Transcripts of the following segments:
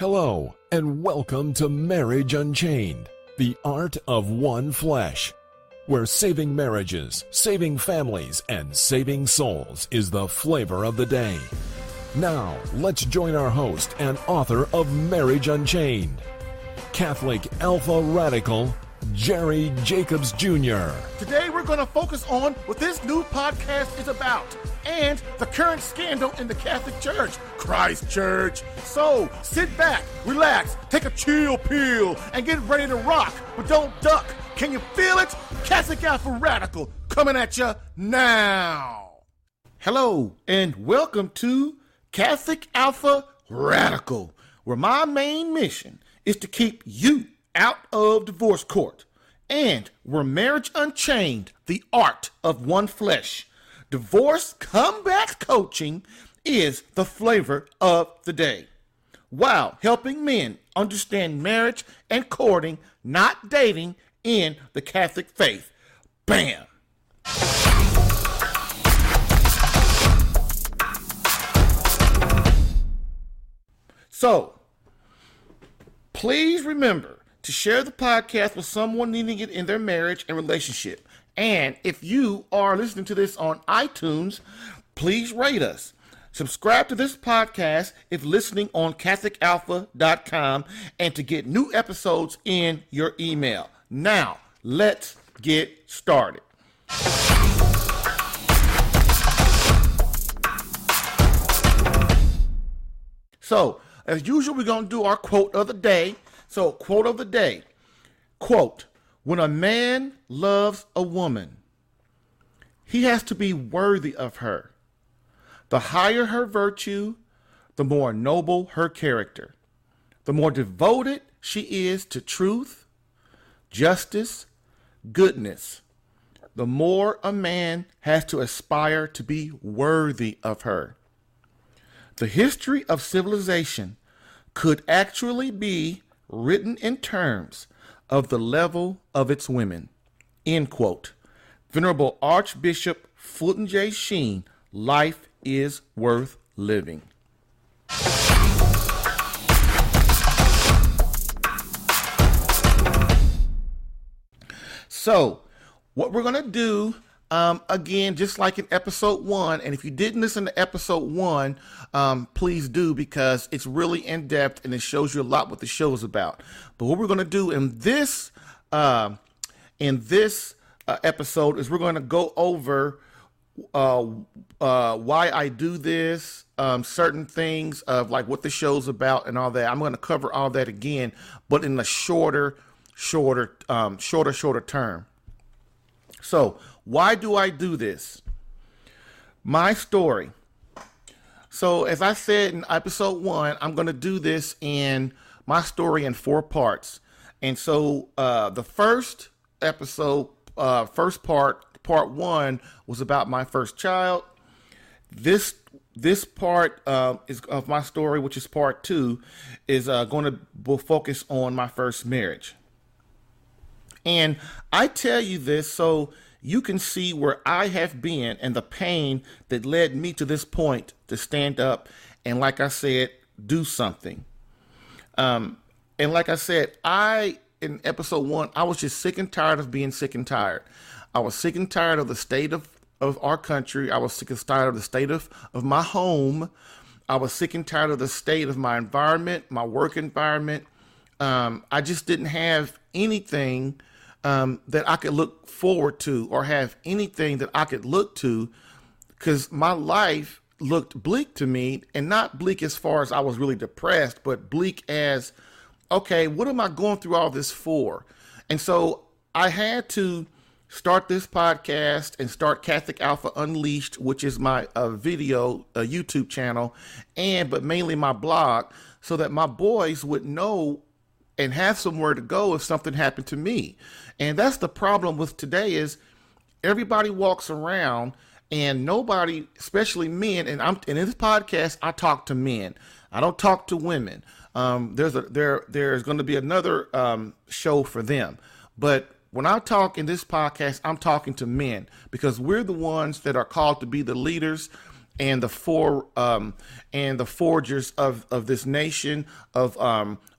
Hello, and welcome to Marriage Unchained, the art of one flesh, where saving marriages, saving families, and saving souls is the flavor of the day. Now, let's join our host and author of Marriage Unchained, Catholic Alpha Radical, Jerry Jacobs Jr. Today we're going to focus on what this new podcast is about and the current scandal in the Catholic Church, Christ Church. So sit back, relax, take a chill pill, and get ready to rock, but don't duck. Can you feel it? Catholic Alpha Radical coming at you now. Hello, and welcome to Catholic Alpha Radical, where my main mission is to keep you out of divorce court, and where Marriage Unchained, the art of one flesh, divorce comeback coaching is the flavor of the day, while helping men understand marriage and courting, not dating, in the Catholic faith. Bam! So, please remember to share the podcast with someone needing it in their marriage and relationship. And if you are listening to this on iTunes, please rate us. Subscribe to this podcast if listening on CatholicAlpha.com and to get new episodes in your email. Now, let's get started. So, as usual, we're going to do our quote of the day. So, quote of the day, quote, "When a man loves a woman, he has to be worthy of her. The higher her virtue, the more noble her character. The more devoted she is to truth, justice, goodness, the more a man has to aspire to be worthy of her. The history of civilization could actually be written in terms of the level of its women." End quote. Venerable Archbishop Fulton J. Sheen, Life is Worth Living. So, what we're going to do, again, just like in episode 1, and if you didn't listen to episode 1, please do, because it's really in-depth and it shows you a lot what the show is about. But what we're going to do in this episode is we're going to go over why I do this, certain things of like what the show's about and all that. I'm going to cover all that again, but in a shorter term. So, why do I do this? My story. So, as I said in episode 1, I'm going to do this in my story in 4 parts. And so, the first episode, part 1 was about my first child. This part is of my story, which is part 2, is going to focus on my first marriage. And I tell you this so you can see where I have been and the pain that led me to this point to stand up and, like I said, do something. And like I said, in episode 1, I was just sick and tired of being sick and tired. I was sick and tired of the state of our country. I was sick and tired of the state of my home. I was sick and tired of the state of my environment, my work environment. I just didn't have anything that I could look forward to or have anything that I could look to, because my life looked bleak to me, and not bleak as far as I was really depressed, but bleak as, okay, what am I going through all this for? And so I had to start this podcast and start Catholic Alpha Unleashed, which is my video YouTube channel, but mainly my blog, so that my boys would know and have somewhere to go if something happened to me. And that's the problem with today, is everybody walks around and nobody, especially men, and in this podcast, I talk to men. I don't talk to women. There's going to be another show for them. But when I talk in this podcast, I'm talking to men, because we're the ones that are called to be the leaders and the forgers of this nation, of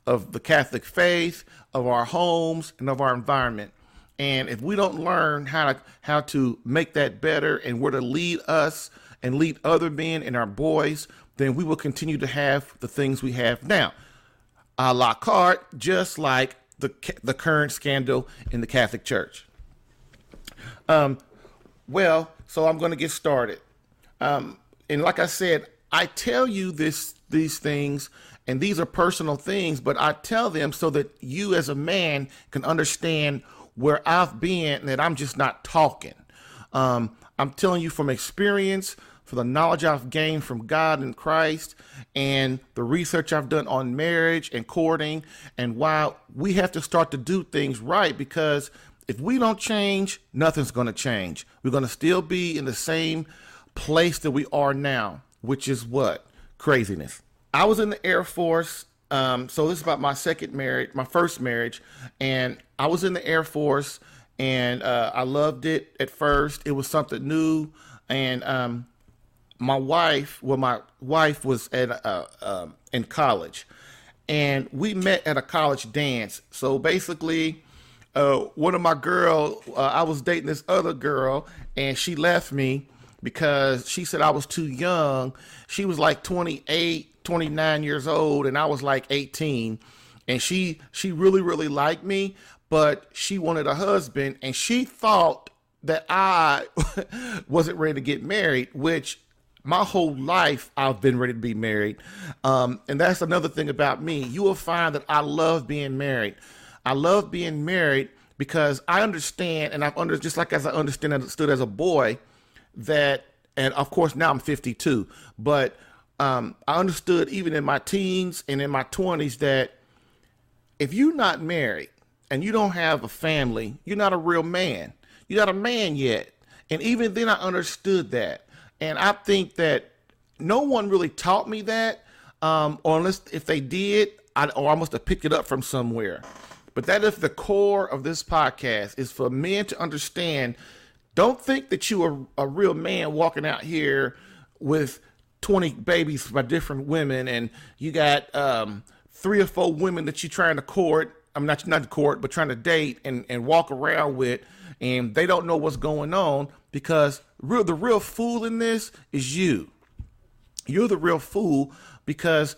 the Catholic faith, of our homes, and of our environment. And if we don't learn how to make that better and where to lead us and lead other men and our boys, then we will continue to have the things we have now. A la carte, just like the current scandal in the Catholic Church. Well, so I'm going to get started. And like I said, I tell you these things, and these are personal things, but I tell them so that you as a man can understand where I've been and that I'm just not talking. I'm telling you from experience, for the knowledge I've gained from God and Christ, and the research I've done on marriage and courting, and why we have to start to do things right, because if we don't change, nothing's going to change. We're going to still be in the same place that we are now, which is what? Craziness. I was in the Air Force. So this is about my first marriage. And I was in the Air Force, and I loved it at first. It was something new. And my wife was in college. And we met at a college dance. So basically, one of my girls, I was dating this other girl, and she left me because she said I was too young. She was like 28, 29 years old, and I was like 18. And she really, really liked me, but she wanted a husband, and she thought that I wasn't ready to get married, which my whole life I've been ready to be married. And that's another thing about me. You will find that I love being married. I love being married because I understand, and just like as I understood as a boy, that, and of course now I'm 52, but I understood even in my teens and in my 20s that if you're not married and you don't have a family, you're not a real man. You're not a man yet. And even then I understood that. And I think that no one really taught me that, or unless if they did, I must have picked it up from somewhere. But that is the core of this podcast, is for men to understand. Don't think that you are a real man walking out here with 20 babies by different women, and you got 3 or 4 women that you're trying to court. I'm not court, but trying to date and walk around with, and they don't know what's going on, because the real fool in this is you. You're the real fool, because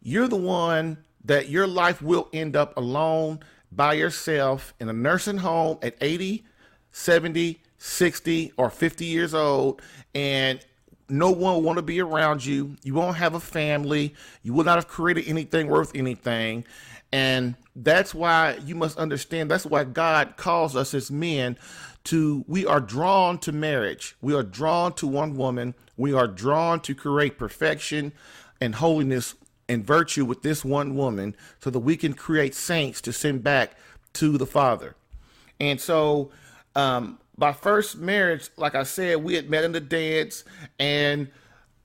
you're the one that your life will end up alone by yourself in a nursing home at 80, 70, 60, or 50 years old, and no one will want to be around you. You won't have a family. You will not have created anything worth anything. And that's why you must understand, that's why God calls us as men we are drawn to marriage. We are drawn to one woman. We are drawn to create perfection and holiness and virtue with this one woman, so that we can create saints to send back to the Father. And so, my first marriage, like I said, we had met in the dance. And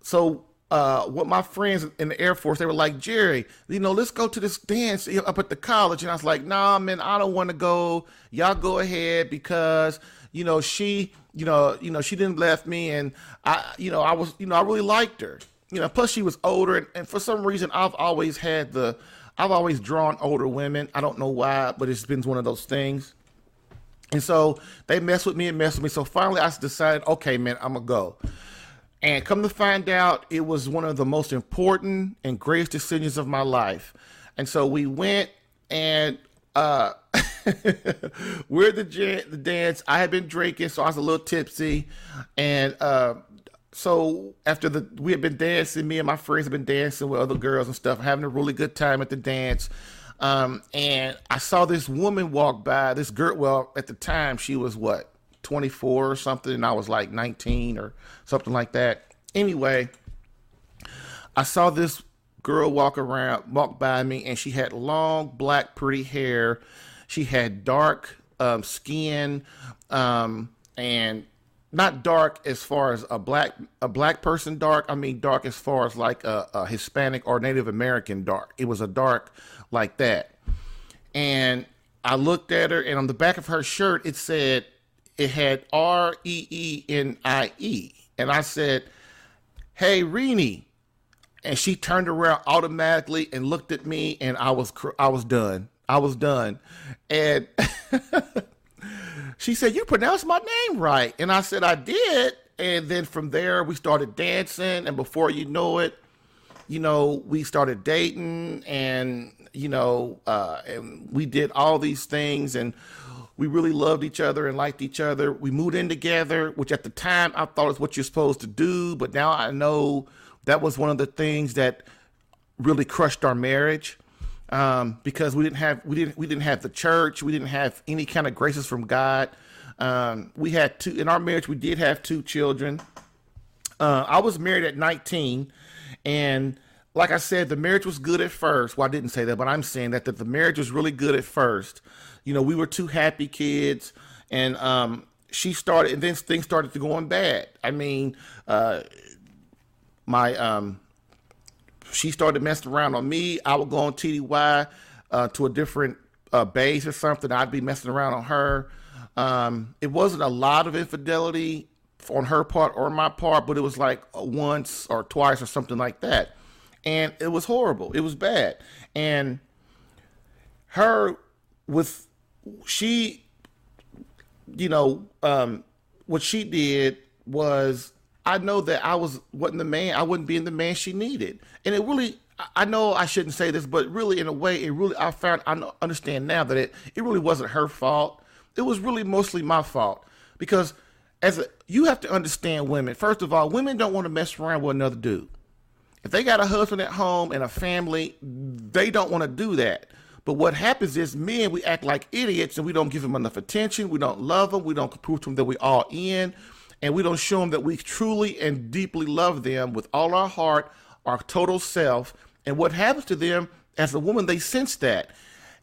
so with my friends in the Air Force, they were like, Jerry, let's go to this dance up at the college. And I was like, nah, man, I don't want to go. Y'all go ahead, because, she didn't left me. And I really liked her. Plus she was older. And for some reason, I've always drawn older women. I don't know why, but it's been one of those things. And so they messed with me. So finally I decided, okay, man, I'm going to go. And come to find out, it was one of the most important and greatest decisions of my life. And so we went, and we're at the dance. I had been drinking, so I was a little tipsy. And so after we had been dancing, me and my friends had been dancing with other girls and stuff, having a really good time at the dance. And I saw this woman walk by, this girl. Well, at the time she was 24 or something, and I was like 19 or something like that. Anyway, I saw this girl walk by me, and she had long, black, pretty hair. She had dark skin, and not dark as far as a black person dark. I mean dark as far as like a Hispanic or Native American dark. It was a dark like that. And I looked at her, and on the back of her shirt, it had REENIE. And I said, hey, Renee. And she turned around automatically and looked at me, and I was done. I was done. And she said, you pronounced my name right. And I said, I did. And then from there, we started dancing. And before you know it, we started dating, and, and we did all these things, and we really loved each other and liked each other. We moved in together, which at the time I thought is what you're supposed to do. But now I know that was one of the things that really crushed our marriage, because we didn't have the church. We didn't have any kind of graces from God. We had in our marriage, we did have 2 children. I was married at 19, and like I said, the marriage was good at first. Well, I didn't say that, but I'm saying that the marriage was really good at first. We were 2 happy kids, and she started, and then things started to going bad. I mean, she started messing around on me. I would go on TDY to a different base or something. I'd be messing around on her. It wasn't a lot of infidelity on her part or my part, but it was like once or twice or something like that. And it was horrible. It was bad. And what she did was, I know that I wasn't the man. I wasn't being the man she needed. And it really, I know I shouldn't say this, but really, in a way, I understand now that it really wasn't her fault. It was really mostly my fault, because you have to understand women. First of all, women don't want to mess around with another dude. If they got a husband at home and a family, they don't want to do that. But what happens is, men, we act like idiots, and we don't give them enough attention. We don't love them. We don't prove to them that we all in. And we don't show them that we truly and deeply love them with all our heart, our total self. And what happens to them, as a woman, they sense that.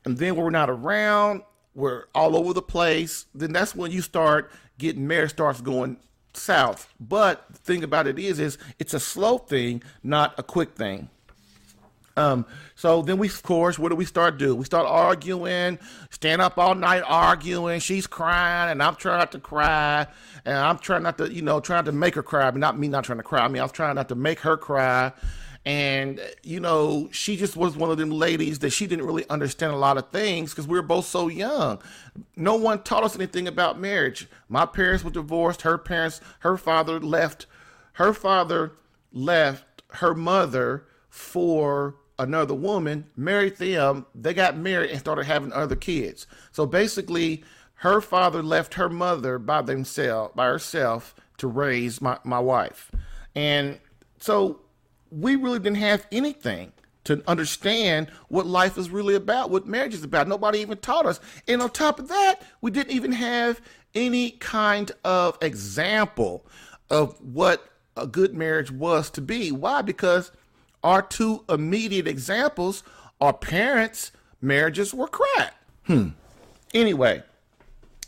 And then when we're not around, we're all over the place. Then that's when you start getting marriage starts going south. But the thing about it is it's a slow thing, not a quick thing. So then of course, what do we start doing? We start arguing, stand up all night arguing. She's crying, and I'm trying not to cry, and I'm trying not to, trying to make her cry, but not me not trying to cry. I mean, I was trying not to make her cry. And, she just was one of them ladies that she didn't really understand a lot of things, because we were both so young. No one taught us anything about marriage. My parents were divorced. Her father left her mother for another woman, married them. They got married and started having other kids. So basically, her father left her mother by herself to raise my wife. And so we really didn't have anything to understand what life is really about, what marriage is about. Nobody even taught us. And on top of that, we didn't even have any kind of example of what a good marriage was to be. Why? Because our 2 immediate examples, our parents' marriages were crap. Anyway,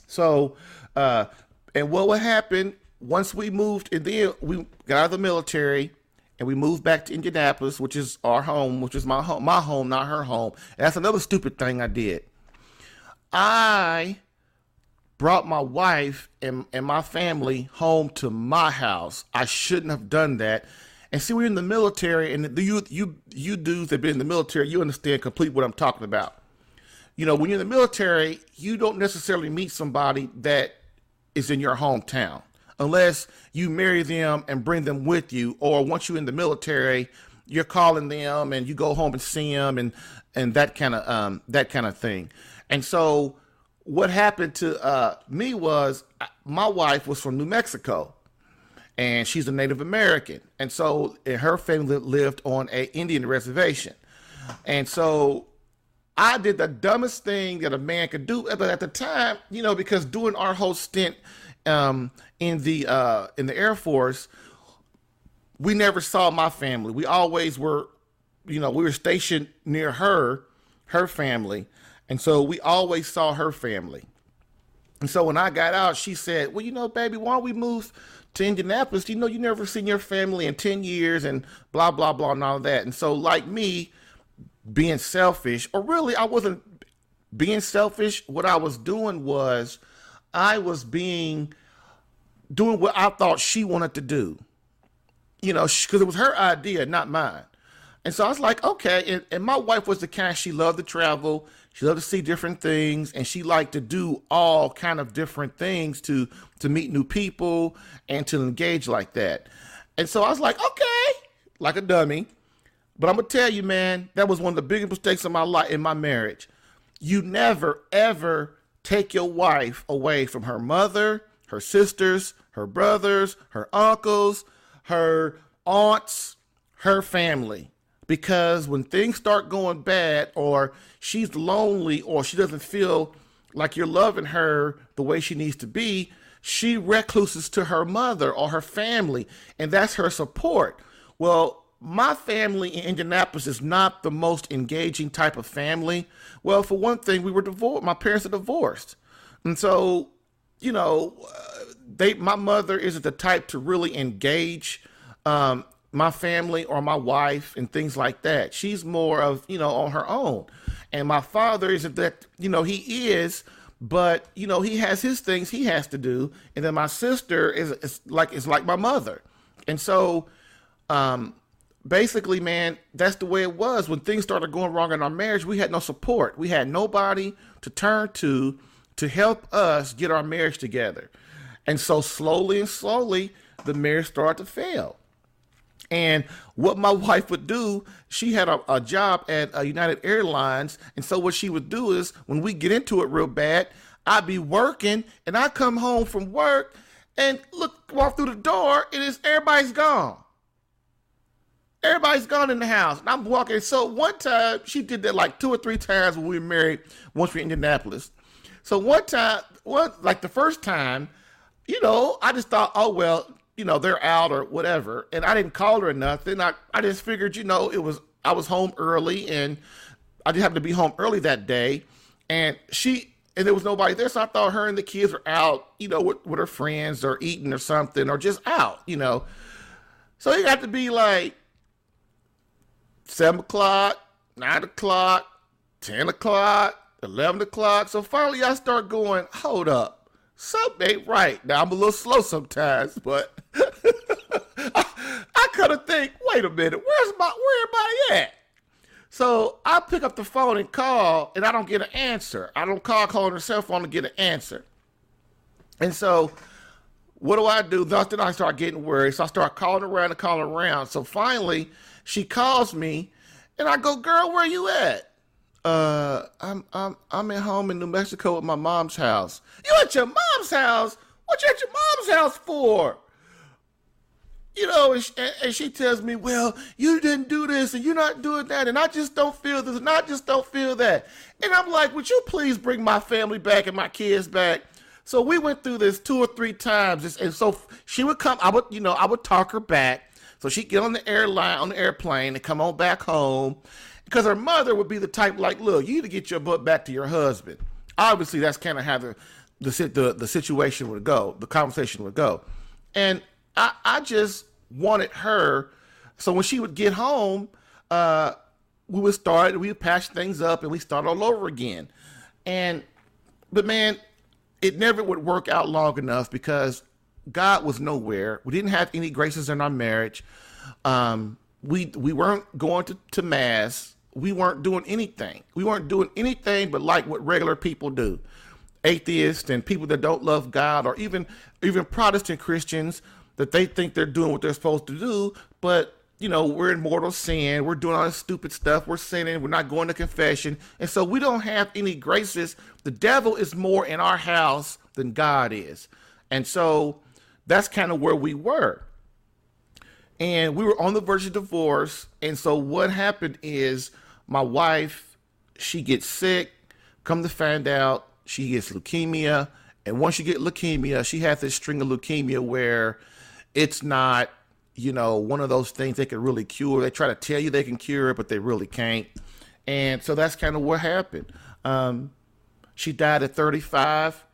so, and what would happen once we moved, and then we got out of the military, and we moved back to Indianapolis, which is our home, which is my home, not her home. And that's another stupid thing I did. I brought my wife and my family home to my house. I shouldn't have done that. And see, we're in the military, and you dudes that have been in the military, you understand completely what I'm talking about. When you're in the military, you don't necessarily meet somebody that is in your hometown, unless you marry them and bring them with you, or once you're in the military, you're calling them and you go home and see them, and that kind of thing. And so what happened to me was, my wife was from New Mexico. And she's a Native American. And so her family lived on an Indian reservation. And so I did the dumbest thing that a man could do. But at the time, because during our whole stint in the Air Force, we never saw my family. We always were, we were stationed near her family. And so we always saw her family. And so when I got out, she said, well, baby, why don't we move to Indianapolis? You never seen your family in 10 years and blah, blah, blah, and all of that. And so, like me, being selfish, or really I wasn't being selfish. What I was doing was I was doing what I thought she wanted to do. because it was her idea, not mine. And so I was like, okay. And my wife was the kind, she loved to travel. She loved to see different things. And she liked to do all kind of different things to meet new people and to engage like that. And so I was like, okay, like a dummy. But I'm going to tell you, man, that was one of the biggest mistakes in my life, in my marriage. You never, ever take your wife away from her mother, her sisters, her brothers, her uncles, her aunts, her family. Because when things start going bad, or she's lonely, or she doesn't feel like you're loving her the way she needs to be, she recluses to her mother or her family, and that's her support. Well, my family in Indianapolis is not the most engaging type of family. Well, for one thing, we were divorced. My parents are divorced. And so, my mother isn't the type to really engage my family or my wife and things like that. She's more of, on her own. And my father isn't that, he is, but, he has his things he has to do. And then my sister is like my mother. And so, basically, man, that's the way it was. When things started going wrong in our marriage, we had no support. We had nobody to turn to help us get our marriage together. And so slowly, the marriage started to fail. And what my wife would do, she had a job at United Airlines. And so what she would do is, when we get into it real bad, I'd be working, and I come home from work and walk through the door, and everybody's gone. Everybody's gone in the house, and I'm walking. So one time, she did that like 2 or 3 times when we were married, once we were in Indianapolis. So one time, like the first time, I just thought, oh, well, they're out or whatever. And I didn't call her or nothing. I just figured, I was home early, and I just happened to be home early that day. And there was nobody there. So I thought her and the kids were out, with her friends or eating or something, or just out, So it got to be like 7 o'clock, 9 o'clock, 10 o'clock, 11 o'clock. So finally I start going, hold up. Something ain't right. Now, I'm a little slow sometimes, but I kind of think, wait a minute, where everybody at? So I pick up the phone and call, and I don't get an answer. I don't call on her cell phone to get an answer. And so what do? Then I start getting worried. So I start calling around. So finally, she calls me, and I go, girl, where you at? I'm at home in New Mexico at my mom's house. You at your mom's house? What you at your mom's house for? And she tells me, well, you didn't do this, and you're not doing that, and I just don't feel this, and I just don't feel that. And I'm like, would you please bring my family back and my kids back? So we went through this 2 or 3 times, and so she would come. I would talk her back, so she'd get on the airplane, and come on back home. Because her mother would be the type like, look, you need to get your butt back to your husband. Obviously, that's kind of how the situation would go, the conversation would go. And I just wanted her, so when she would get home, we would patch things up, and we start all over again. But man, it never would work out long enough because God was nowhere. We didn't have any graces in our marriage. We weren't going to mass. We weren't doing anything. We weren't doing anything but like what regular people do. Atheists and people that don't love God, or even Protestant Christians that they think they're doing what they're supposed to do, but we're in mortal sin. We're doing all this stupid stuff. We're sinning. We're not going to confession. And so we don't have any graces. The devil is more in our house than God is. And so that's kind of where we were. And we were on the verge of divorce. And so what happened is my wife, she gets sick. Come to find out, she gets leukemia. And once you get leukemia, she has this string of leukemia where it's not, one of those things they can really cure. They try to tell you they can cure it, but they really can't. And so that's kind of what happened. She died at 35,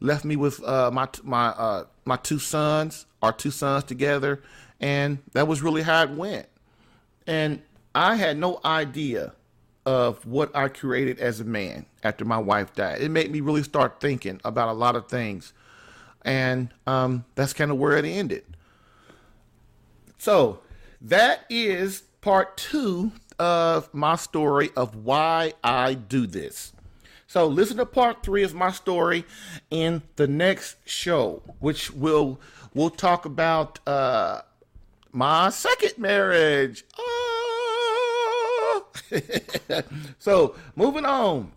left me with my 2 sons, our 2 sons together. And that was really how it went. And I had no idea of what I created as a man after my wife died. It made me really start thinking about a lot of things. And that's kind of where it ended. So that is part 2 of my story of why I do this. So listen to part 3 of my story in the next show, which we'll talk about my second marriage. Oh. So moving on.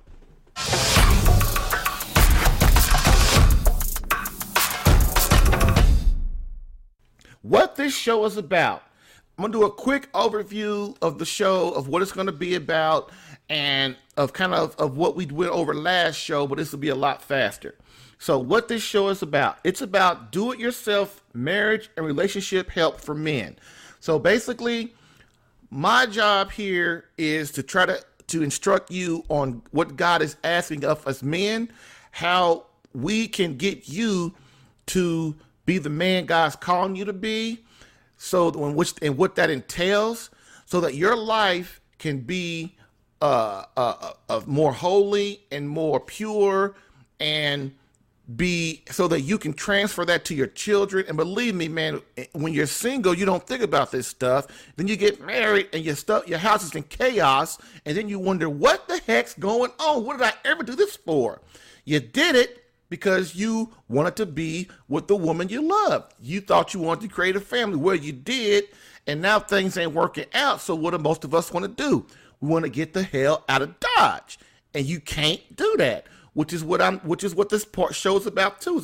What this show is about. I'm going to do a quick overview of the show, of what it's going to be about, and of kind of what we went over last show, but this will be a lot faster. So what this show is about, it's about do-it-yourself marriage and relationship help for men. So basically, my job here is to try to instruct you on what God is asking of us men, how we can get you to be the man God's calling you to be, so and what that entails, so that your life can be more holy and more pure, and be so that you can transfer that to your children. And believe me, man, when you're single, you don't think about this stuff. Then you get married and your house is in chaos, and then you wonder, what the heck's going on? What did I ever do this for? You did it because you wanted to be with the woman you love. You thought you wanted to create a family. Well, you did, and now things ain't working out. So what do most of us want to do? We want to get the hell out of Dodge, and you can't do that. Which is what this part show is about too.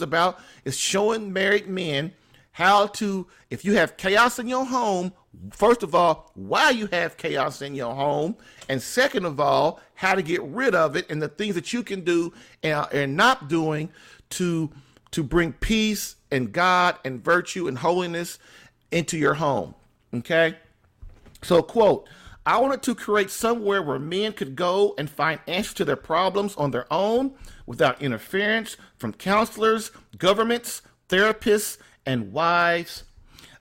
It's showing married men how to, if you have chaos in your home, first of all, why you have chaos in your home, and second of all, how to get rid of it and the things that you can do and not doing to bring peace and God and virtue and holiness into your home. Okay? So, quote, I wanted to create somewhere where men could go and find answers to their problems on their own without interference from counselors, governments, therapists, and wives.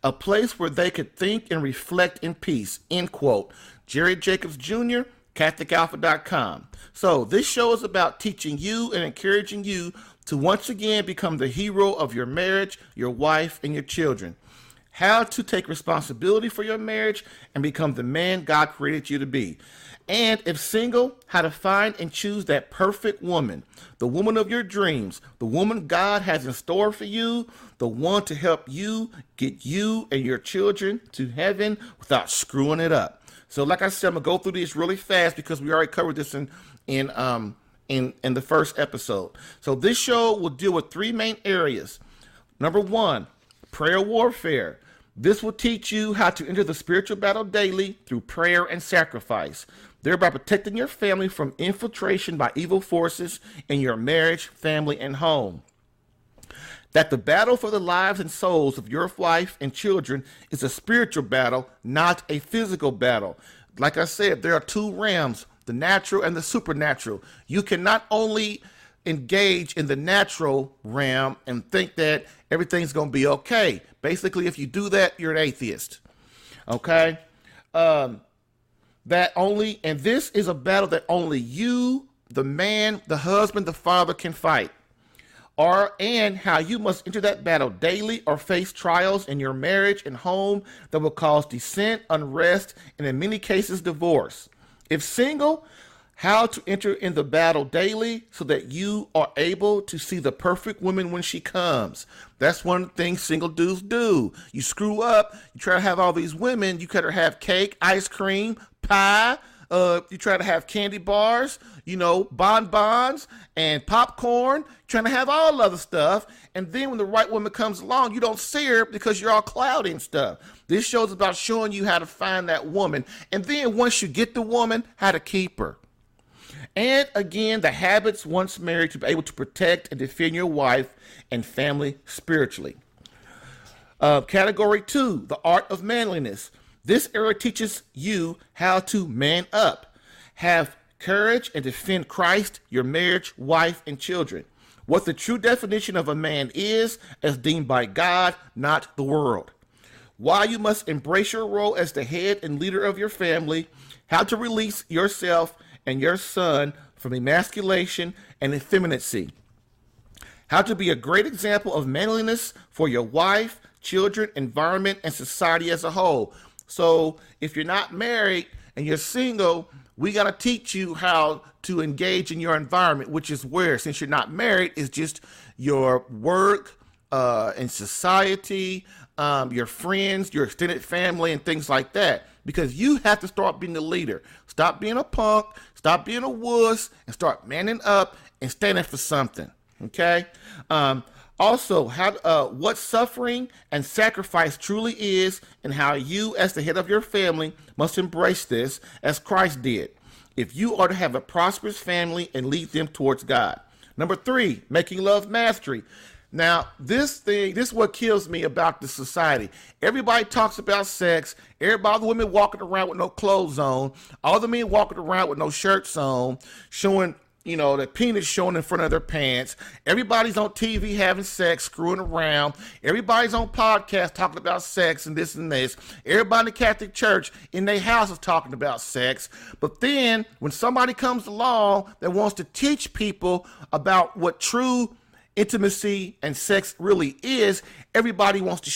A place where they could think and reflect in peace, end quote. Jerry Jacobs Jr., CatholicAlpha.com. So this show is about teaching you and encouraging you to once again become the hero of your marriage, your wife, and your children. How to take responsibility for your marriage and become the man God created you to be. And if single, how to find and choose that perfect woman, the woman of your dreams, the woman God has in store for you, the one to help you get you and your children to heaven without screwing it up. So like I said, I'm going to go through these really fast because we already covered this in the first episode. So this show will deal with 3 main areas. Number 1, prayer warfare. This will teach you how to enter the spiritual battle daily through prayer and sacrifice, thereby protecting your family from infiltration by evil forces in your marriage, family, and home. That the battle for the lives and souls of your wife and children is a spiritual battle, not a physical battle. Like I said, there are 2 realms, the natural and the supernatural. You cannot only engage in the natural realm and think that everything's going to be okay. Basically, if you do that, you're an atheist. Okay? And this is a battle that only you, the man, the husband, the father can fight. And how you must enter that battle daily or face trials in your marriage and home that will cause dissent, unrest, and in many cases, divorce. If single, how to enter in the battle daily so that you are able to see the perfect woman when she comes. That's one of the things single dudes do. You screw up, you try to have all these women, you try to have cake, ice cream, pie, you try to have candy bars, bonbons and popcorn, trying to have all other stuff. And then when the right woman comes along, you don't see her because you're all cloudy and stuff. This show's about showing you how to find that woman. And then once you get the woman, how to keep her. And again, the habits once married to be able to protect and defend your wife and family spiritually. Category 2, the art of manliness. This area teaches you how to man up, have courage, and defend Christ, your marriage, wife, and children. What the true definition of a man is, as deemed by God, not the world. Why you must embrace your role as the head and leader of your family, how to release yourself and your son from emasculation and effeminacy. How to be a great example of manliness for your wife, children, environment, and society as a whole. So if you're not married and you're single, we got to teach you how to engage in your environment, which is where, since you're not married, is just your work and society, your friends, your extended family, and things like that. Because you have to start being the leader. Stop being a punk, stop being a wuss, and start manning up and standing for something. Okay? Also, what suffering and sacrifice truly is, and how you, as the head of your family, must embrace this as Christ did, if you are to have a prosperous family and lead them towards God. Number 3, making love mastery. Now, this is what kills me about the society. Everybody talks about sex. All the women walking around with no clothes on. All the men walking around with no shirts on, showing, the penis showing in front of their pants. Everybody's on TV having sex, screwing around. Everybody's on podcasts talking about sex and this and this. Everybody in the Catholic Church in their house is talking about sex. But then when somebody comes along that wants to teach people about what true intimacy and sex really is, everybody wants to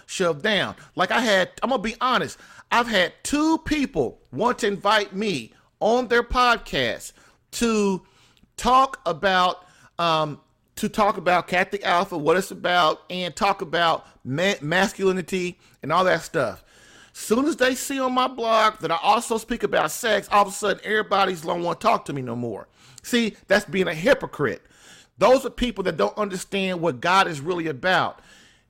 shove down. Like I'm gonna be honest, I've had 2 people want to invite me on their podcast to talk about Catholic Alpha, what it's about, and talk about masculinity and all that stuff. Soon as they see on my blog that I also speak about sex, all of a sudden everybody's don't want to talk to me no more. See, that's being a hypocrite. Those are people that don't understand what God is really about.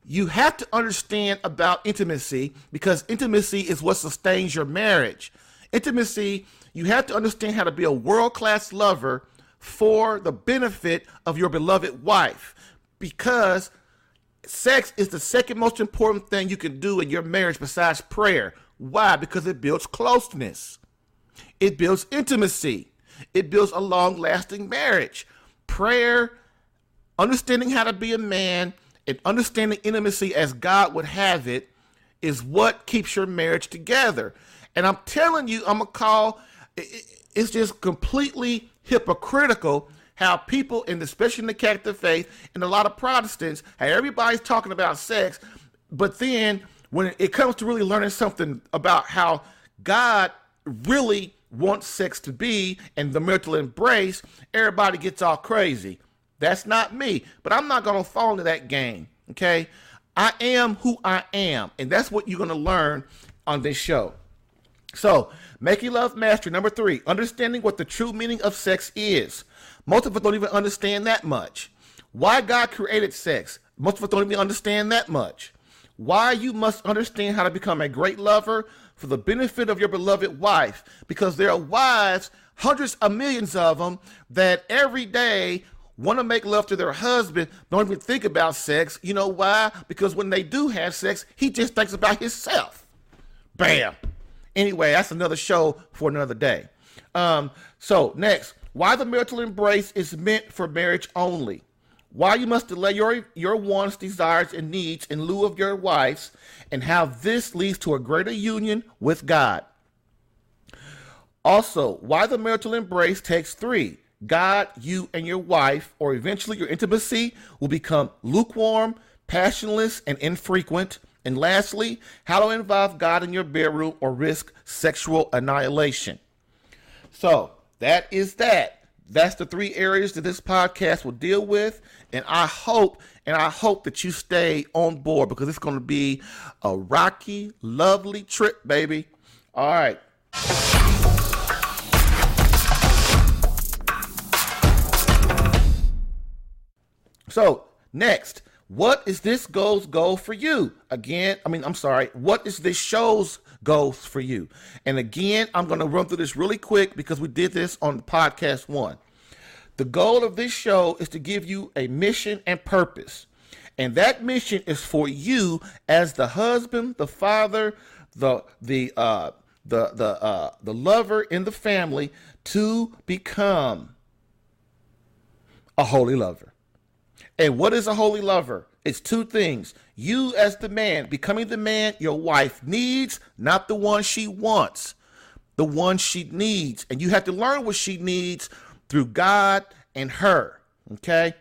You have to understand about intimacy, because intimacy is what sustains your marriage. Intimacy, you have to understand how to be a world-class lover for the benefit of your beloved wife, because sex is the second most important thing you can do in your marriage besides prayer. Why? Because it builds closeness. It builds intimacy. It builds a long-lasting marriage. Prayer, understanding how to be a man, and understanding intimacy as God would have it is what keeps your marriage together. And I'm telling you, it's just completely hypocritical how people, especially in the Catholic faith and a lot of Protestants, how everybody's talking about sex, but then when it comes to really learning something about how God really wants sex to be and the marital embrace, everybody gets all crazy. That's not me, but I'm not going to fall into that game, okay? I am who I am, and that's what you're going to learn on this show. So, making love mastery. Number 3, understanding what the true meaning of sex is. Most of us don't even understand that much. Why God created sex. Most of us don't even understand that much. Why you must understand how to become a great lover for the benefit of your beloved wife. Because there are wives, hundreds of millions of them, that every day want to make love to their husband, don't even think about sex. You know why? Because when they do have sex, he just thinks about himself. Bam. Anyway, that's another show for another day. So next, why the marital embrace is meant for marriage only. Why you must delay your wants, desires, and needs in lieu of your wife's, and how this leads to a greater union with God. Also, why the marital embrace takes 3. God, you, and your wife, or eventually your intimacy, will become lukewarm, passionless, and infrequent. And lastly, how to involve God in your bedroom or risk sexual annihilation. So that is that. That's the 3 areas that this podcast will deal with. And I hope that you stay on board, because it's going to be a rocky, lovely trip, baby. All right. So next, what is this goal for you? What is this show's goals for you? And again, I'm going to run through this really quick because we did this on podcast 1. The goal of this show is to give you a mission and purpose. And that mission is for you as the husband, the father, the lover in the family, to become a holy lover. And what is a holy lover? It's 2 things. You as the man, becoming the man your wife needs, not the one she wants, the one she needs. And you have to learn what she needs through God and her. Okay?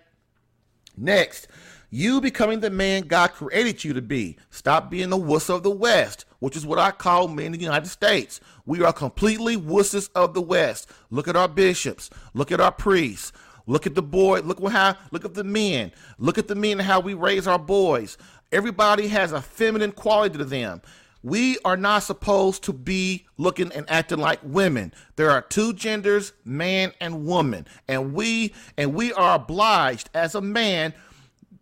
Next, You becoming the man God created you to be. Stop being the wuss of the West, which is what I call men in the United States. We are completely wusses of the West. Look at our bishops. Look at our priests. Look at the boy. Look at the men. Look at the men and how we raise our boys. Everybody has a feminine quality to them. We are not supposed to be looking and acting like women. There are two genders, man and woman. And we are obliged as a man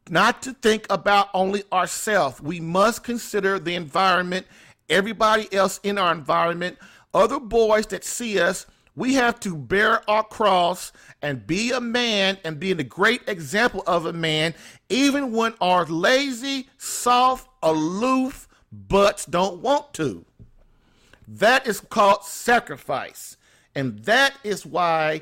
not to think about only ourselves. We must consider the environment, everybody else in our environment, other boys that see us. We have to bear our cross and be a man and be a great example of a man, even when our lazy, soft, aloof butts don't want to. That is called sacrifice. And that is why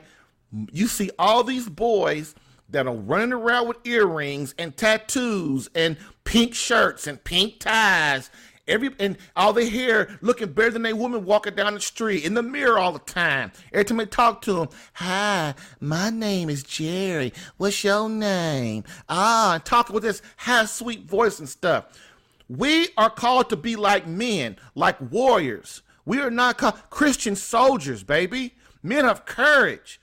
you see all these boys that are running around with earrings and tattoos and pink shirts and pink ties, and all their hair looking better than a woman walking down the street, in the mirror all the time. Every time they talk to them, hi, my name is Jerry. What's your name? And talking with this high, sweet voice and stuff. We are called to be like men, like warriors. We are not called Christian soldiers, baby. Men of courage.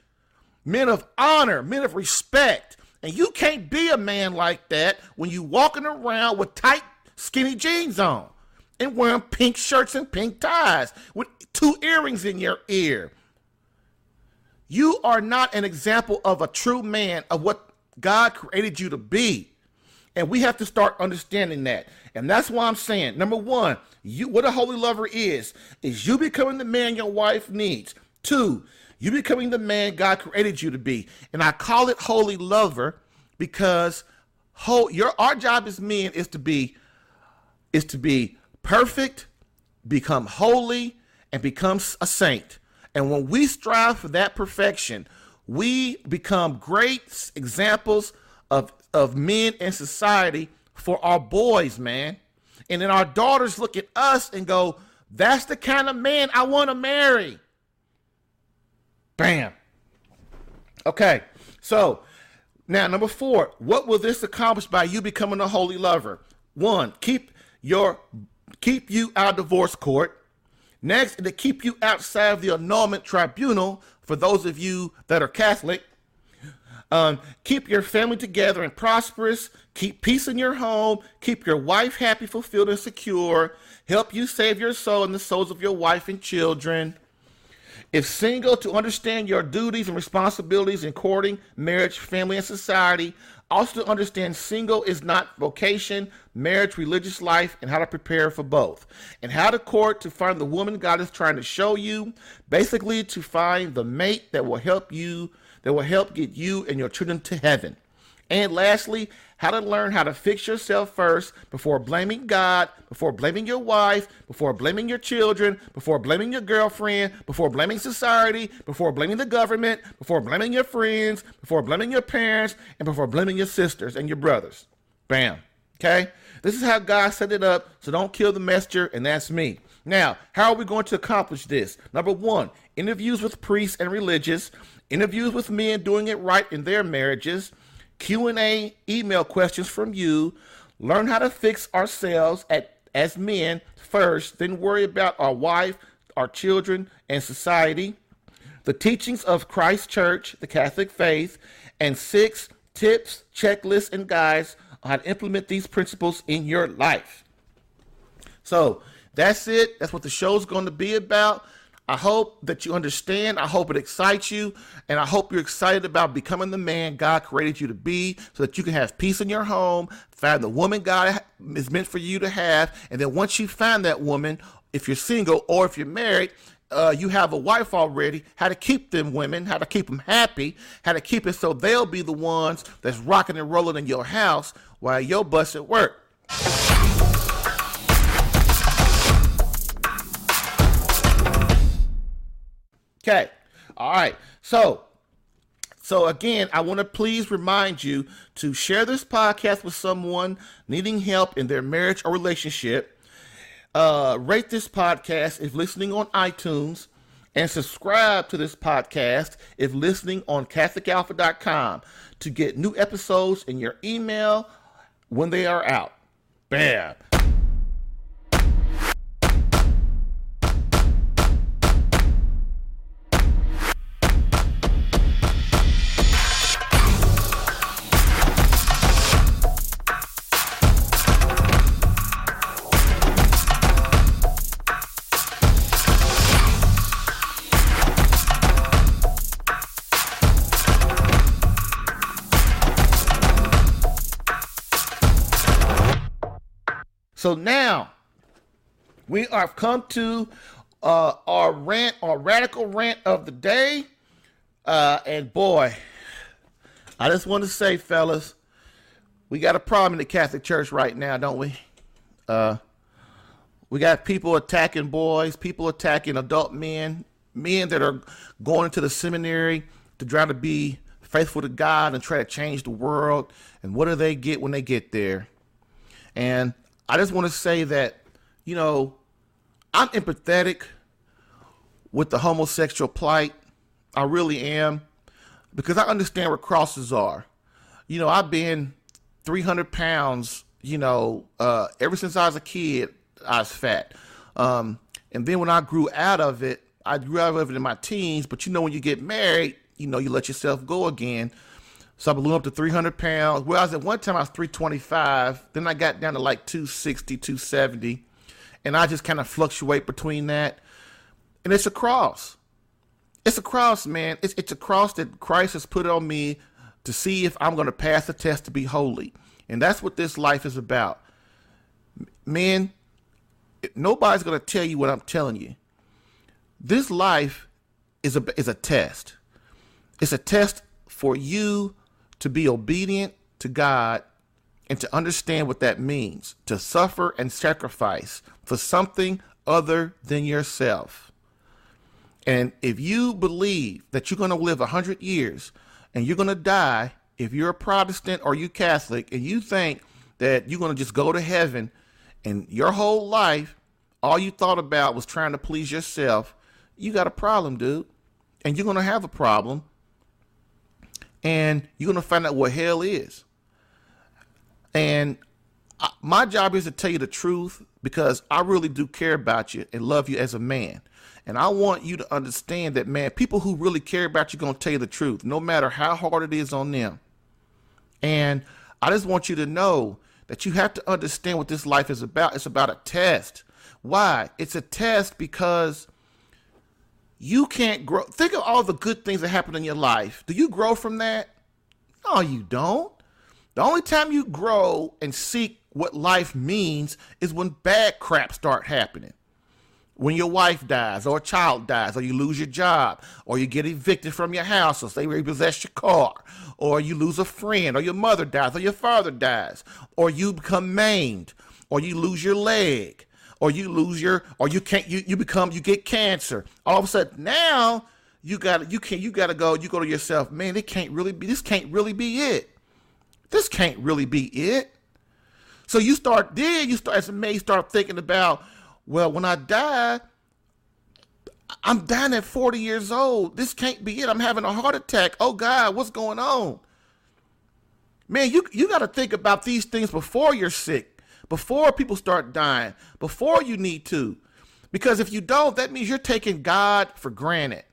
Men of honor, men of respect. And you can't be a man like that when you walking around with tight, skinny jeans on and wearing pink shirts and pink ties with 2 earrings in your ear. You are not an example of a true man, of what God created you to be. And we have to start understanding that. And that's why I'm saying, number one, what a holy lover is you becoming the man your wife needs. 2, you becoming the man God created you to be. And I call it holy lover because our job as men is to be perfect, become holy, and become a saint. And when we strive for that perfection, we become great examples of men in society for our boys, man. And then our daughters look at us and go, that's the kind of man I want to marry. Bam. Okay, so now number 4, what will this accomplish by you becoming a holy lover? 1, keep you out of divorce court. Next, to keep you outside of the annulment tribunal for those of you that are Catholic. Keep your family together and prosperous. Keep peace in your home. Keep your wife happy, fulfilled, and secure. Help you save your soul and the souls of your wife and children. If single, to understand your duties and responsibilities in courting, marriage, family, and society. Also to understand single is not vocation, marriage, religious life, and how to prepare for both. And how to court, to find the woman God is trying to show you. Basically, to find the mate that will help get you and your children to heaven. And lastly, how to learn how to fix yourself first before blaming God, before blaming your wife, before blaming your children, before blaming your girlfriend, before blaming society, before blaming the government, before blaming your friends, before blaming your parents, and before blaming your sisters and your brothers. Bam. Okay? This is how God set it up, so don't kill the messenger, and that's me. Now, how are we going to accomplish this? Number 1, interviews with priests and religious, interviews with men doing it right in their marriages, Q&A email questions from you, learn how to fix ourselves as men first, then worry about our wife, our children, and society, the teachings of Christ Church, the Catholic faith, and 6 tips, checklists, and guides on how to implement these principles in your life. So that's it. That's what the show's going to be about. I hope that you understand. I hope it excites you. And I hope you're excited about becoming the man God created you to be so that you can have peace in your home, find the woman God is meant for you to have. And then once you find that woman, if you're single or if you're married, you have a wife already, how to keep them women, how to keep them happy, how to keep it so they'll be the ones that's rocking and rolling in your house while your butt's at work. Okay. All right. So again, I want to please remind you to share this podcast with someone needing help in their marriage or relationship. Rate this podcast if listening on iTunes, and subscribe to this podcast if listening on CatholicAlpha.com to get new episodes in your email when they are out. Bam. So now we are come to our rant, our radical rant of the day. And boy, I just want to say, fellas, we got a problem in the Catholic Church right now, don't we? We got people attacking boys, people attacking adult men that are going into the seminary to try to be faithful to God and try to change the world. And what do they get when they get there? And I just want to say that, you know, I'm empathetic with the homosexual plight. I really am, because I understand where crosses are. You know, I've been 300 pounds, you know, ever since I was a kid, I was fat. And then when I grew out of it in my teens. But, you know, when you get married, you know, you let yourself go again. So I ballooned up to 300 pounds. Well, at one time I was 325. Then I got down to like 260, 270. And I just kind of fluctuate between that. And it's a cross. It's a cross, man. It's a cross that Christ has put on me to see if I'm going to pass the test to be holy. And that's what this life is about. Man, nobody's going to tell you what I'm telling you. This life is a test. It's a test for you to be obedient to God and to understand what that means, to suffer and sacrifice for something other than yourself. And if you believe that you're going to live 100 years and you're going to die, if you're a Protestant or you Catholic, and you think that you're going to just go to heaven and your whole life, all you thought about was trying to please yourself, you got a problem, dude. And you're going to have a problem. And you're going to find out what hell is. And my job is to tell you the truth, because I really do care about you and love you as a man. And I want you to understand that, man, people who really care about you are going to tell you the truth, no matter how hard it is on them. And I just want you to know that you have to understand what this life is about. It's about a test. Why? It's a test because you can't grow. Think of all the good things that happen in your life. Do you grow from that? No, you don't. The only time you grow and seek what life means is when bad crap start happening. When your wife dies, or a child dies, or you lose your job, or you get evicted from your house, or they repossess your car, or you lose a friend, or your mother dies, or your father dies, or you become maimed, or you lose your leg, or you lose your, or you get cancer. All of a sudden, now you go to yourself, man, this can't really be it. This can't really be it. So you start as a man, you start thinking about, well, when I die, I'm dying at 40 years old. This can't be it. I'm having a heart attack. Oh God, what's going on? Man, you got to think about these things before you're sick, before people start dying, before you need to. Because if you don't, that means you're taking God for granted.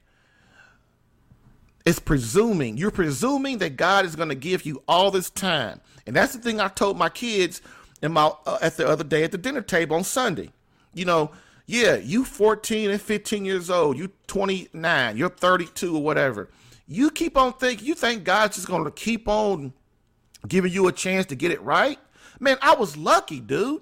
It's presuming. You're presuming that God is going to give you all this time. And that's the thing I told my kids at the other day at the dinner table on Sunday. You know, yeah, you 14 and 15 years old, you 29, you're 32 or whatever. You keep on thinking, you think God's just going to keep on giving you a chance to get it right? Man, I was lucky, dude.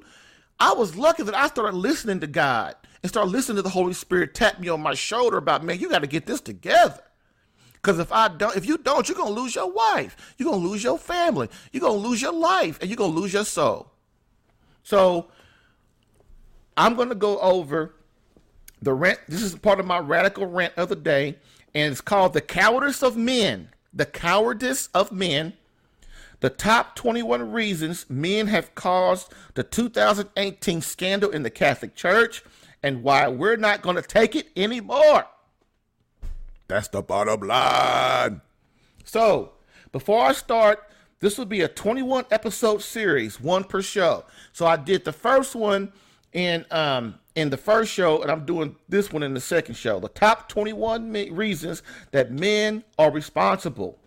I was lucky that I started listening to God and started listening to the Holy Spirit tap me on my shoulder about, man, you got to get this together. Because if you don't, you're going to lose your wife. You're going to lose your family. You're going to lose your life, and you're going to lose your soul. So I'm going to go over the rant. This is part of my radical rant of the day, and it's called The Cowardice of Men. The Cowardice of Men. The top 21 reasons men have caused the 2018 scandal in the Catholic Church, and why we're not going to take it anymore. That's the bottom line. So, before I start This will be a 21 episode series, one per show. So I did the first one in the first show, and I'm doing this one in the second show. The top 21 reasons that men are responsible.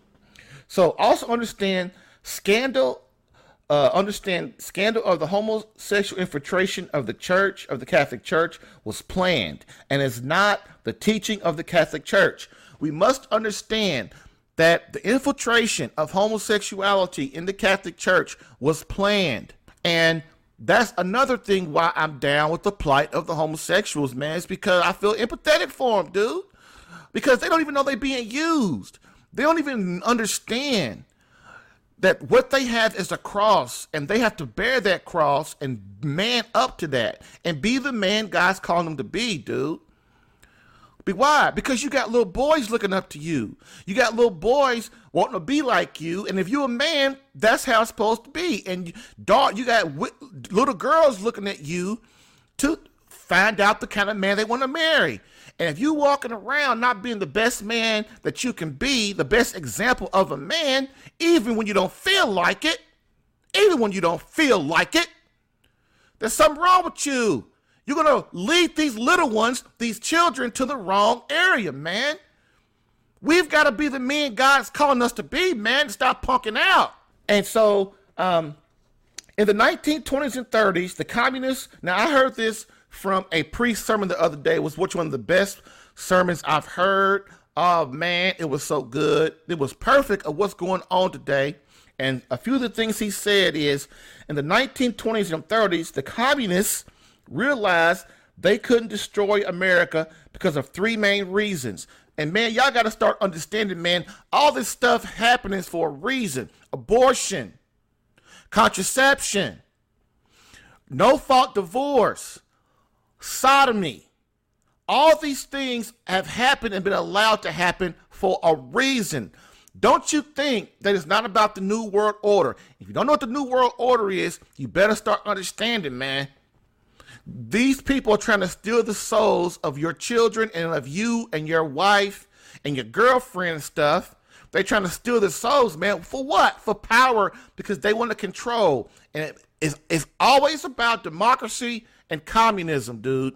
So also understand scandal of the homosexual infiltration of the church, of the Catholic Church, was planned and is not the teaching of the Catholic Church. We must understand that the infiltration of homosexuality in the Catholic Church was planned. And that's another thing why I'm down with the plight of the homosexuals, man. It's because I feel empathetic for them, dude. Because they don't even know they're being used. They don't even understand that what they have is a cross, and they have to bear that cross and man up to that and be the man God's calling them to be, dude. Why? Because you got little boys looking up to you. You got little boys wanting to be like you, and if you're a man, that's how it's supposed to be. And you got little girls looking at you to find out the kind of man they want to marry. And if you're walking around not being the best man that you can be, the best example of a man, even when you don't feel like it, there's something wrong with you. You're going to lead these little ones, these children, to the wrong area, man. We've got to be the men God's calling us to be, man. Stop punking out. And so in the 1920s and 30s, the communists, now I heard this from a priest sermon the other day, was one of the best sermons I've heard. Oh, man, it was so good. It was perfect of what's going on today. And a few of the things he said is, in the 1920s and 30s, the communists realized they couldn't destroy America because of three main reasons. And man, y'all got to start understanding, man, all this stuff happening for a reason. Abortion, contraception, no-fault divorce, sodomy. All these things have happened and been allowed to happen for a reason. Don't you think that it's not about the New World Order? If you don't know what the New World Order is, you better start understanding, man. These people are trying to steal the souls of your children and of you and your wife and your girlfriend and stuff. They're trying to steal the souls, man. For what? For power, because they want to control. And it's always about democracy and communism, dude.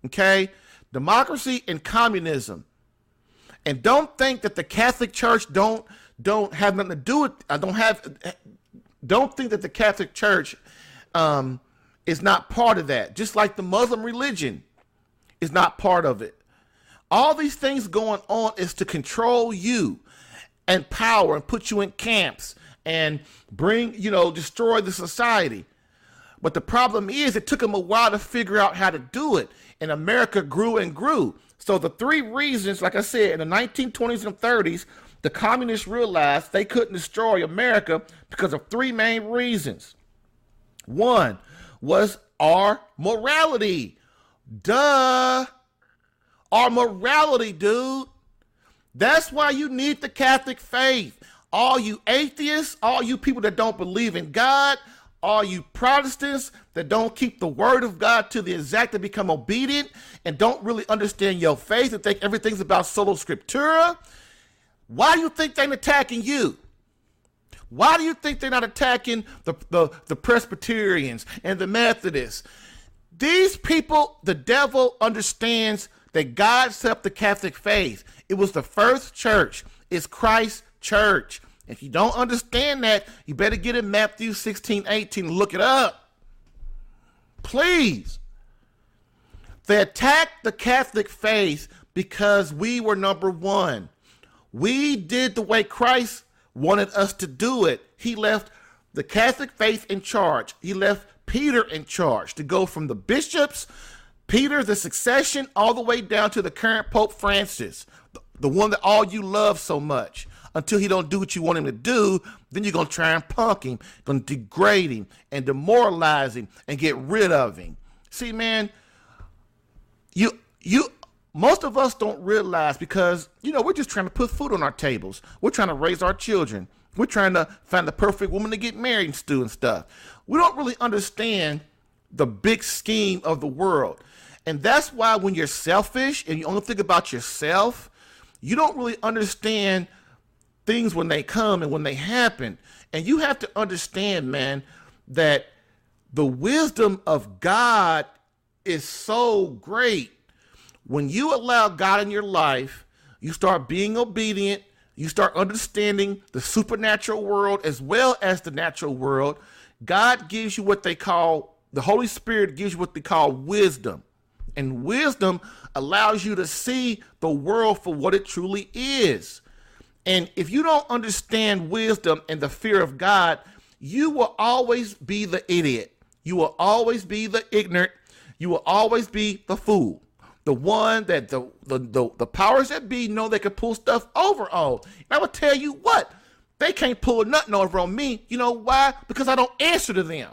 Okay? Democracy and communism. And don't think that the Catholic Church don't have nothing to do with don't think that the Catholic Church is not part of that. Just like the Muslim religion is not part of it. All these things going on is to control you and power and put you in camps and destroy the society. But the problem is it took them a while to figure out how to do it. And America grew and grew. So the three reasons, like I said, in the 1920s and 30s, the communists realized they couldn't destroy America because of three main reasons. One was our morality. Duh. Our morality, dude. That's why you need the Catholic faith. All you atheists, all you people that don't believe in God, all you Protestants that don't keep the word of God to the exact and become obedient and don't really understand your faith and think everything's about sola scriptura, why do you think they're attacking you? Why do you think they're not attacking the Presbyterians and the Methodists? These people, the devil understands that God set up the Catholic faith. It was the first church. It's Christ's church. If you don't understand that, you better get in Matthew 16:18 and look it up. Please. They attacked the Catholic faith because we were number one. We did the way Christ wanted us to do it. He left the Catholic faith in charge. He left Peter in charge to go from the bishops, Peter, the succession, all the way down to the current Pope Francis, the one that all you love so much. Until he don't do what you want him to do, then you're going to try and punk him, going to degrade him and demoralize him and get rid of him. See, man, most of us don't realize because, we're just trying to put food on our tables. We're trying to raise our children. We're trying to find the perfect woman to get married and stuff. We don't really understand the big scheme of the world. And that's why when you're selfish and you only think about yourself, you don't really understand things when they come and when they happen. And you have to understand, man, that the wisdom of God is so great. When you allow God in your life, you start being obedient, you start understanding the supernatural world as well as the natural world. God gives you what they call, the Holy Spirit gives you what they call wisdom. And wisdom allows you to see the world for what it truly is. And if you don't understand wisdom and the fear of God, you will always be the idiot. You will always be the ignorant. You will always be the fool. The one that the powers that be know they can pull stuff over on. And I will tell you what, they can't pull nothing over on me. You know why? Because I don't answer to them.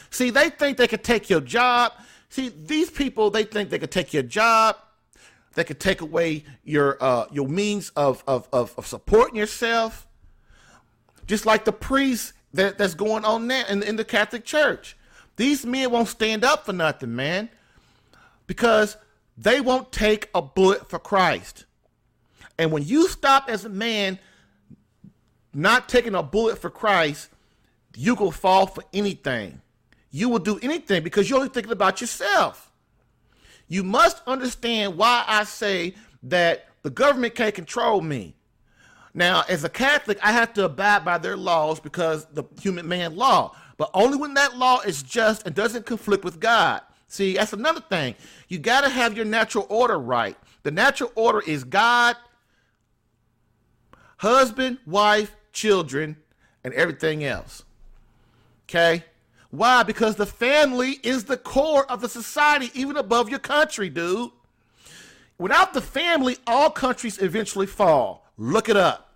See, they think they could take your job. See, these people, they think they could take your job. They could take away your means of supporting yourself. Just like the priests that's going on now in the Catholic Church. These men won't stand up for nothing, man. Because they won't take a bullet for Christ. And when you stop as a man not taking a bullet for Christ, you will fall for anything. You will do anything because you're only thinking about yourself. You must understand why I say that the government can't control me. Now, as a Catholic, I have to abide by their laws because the human man law, but only when that law is just and doesn't conflict with God. See, that's another thing. You got to have your natural order right. The natural order is God, husband, wife, children, and everything else. Okay? Why? Because the family is the core of the society, even above your country, dude. Without the family, all countries eventually fall. Look it up.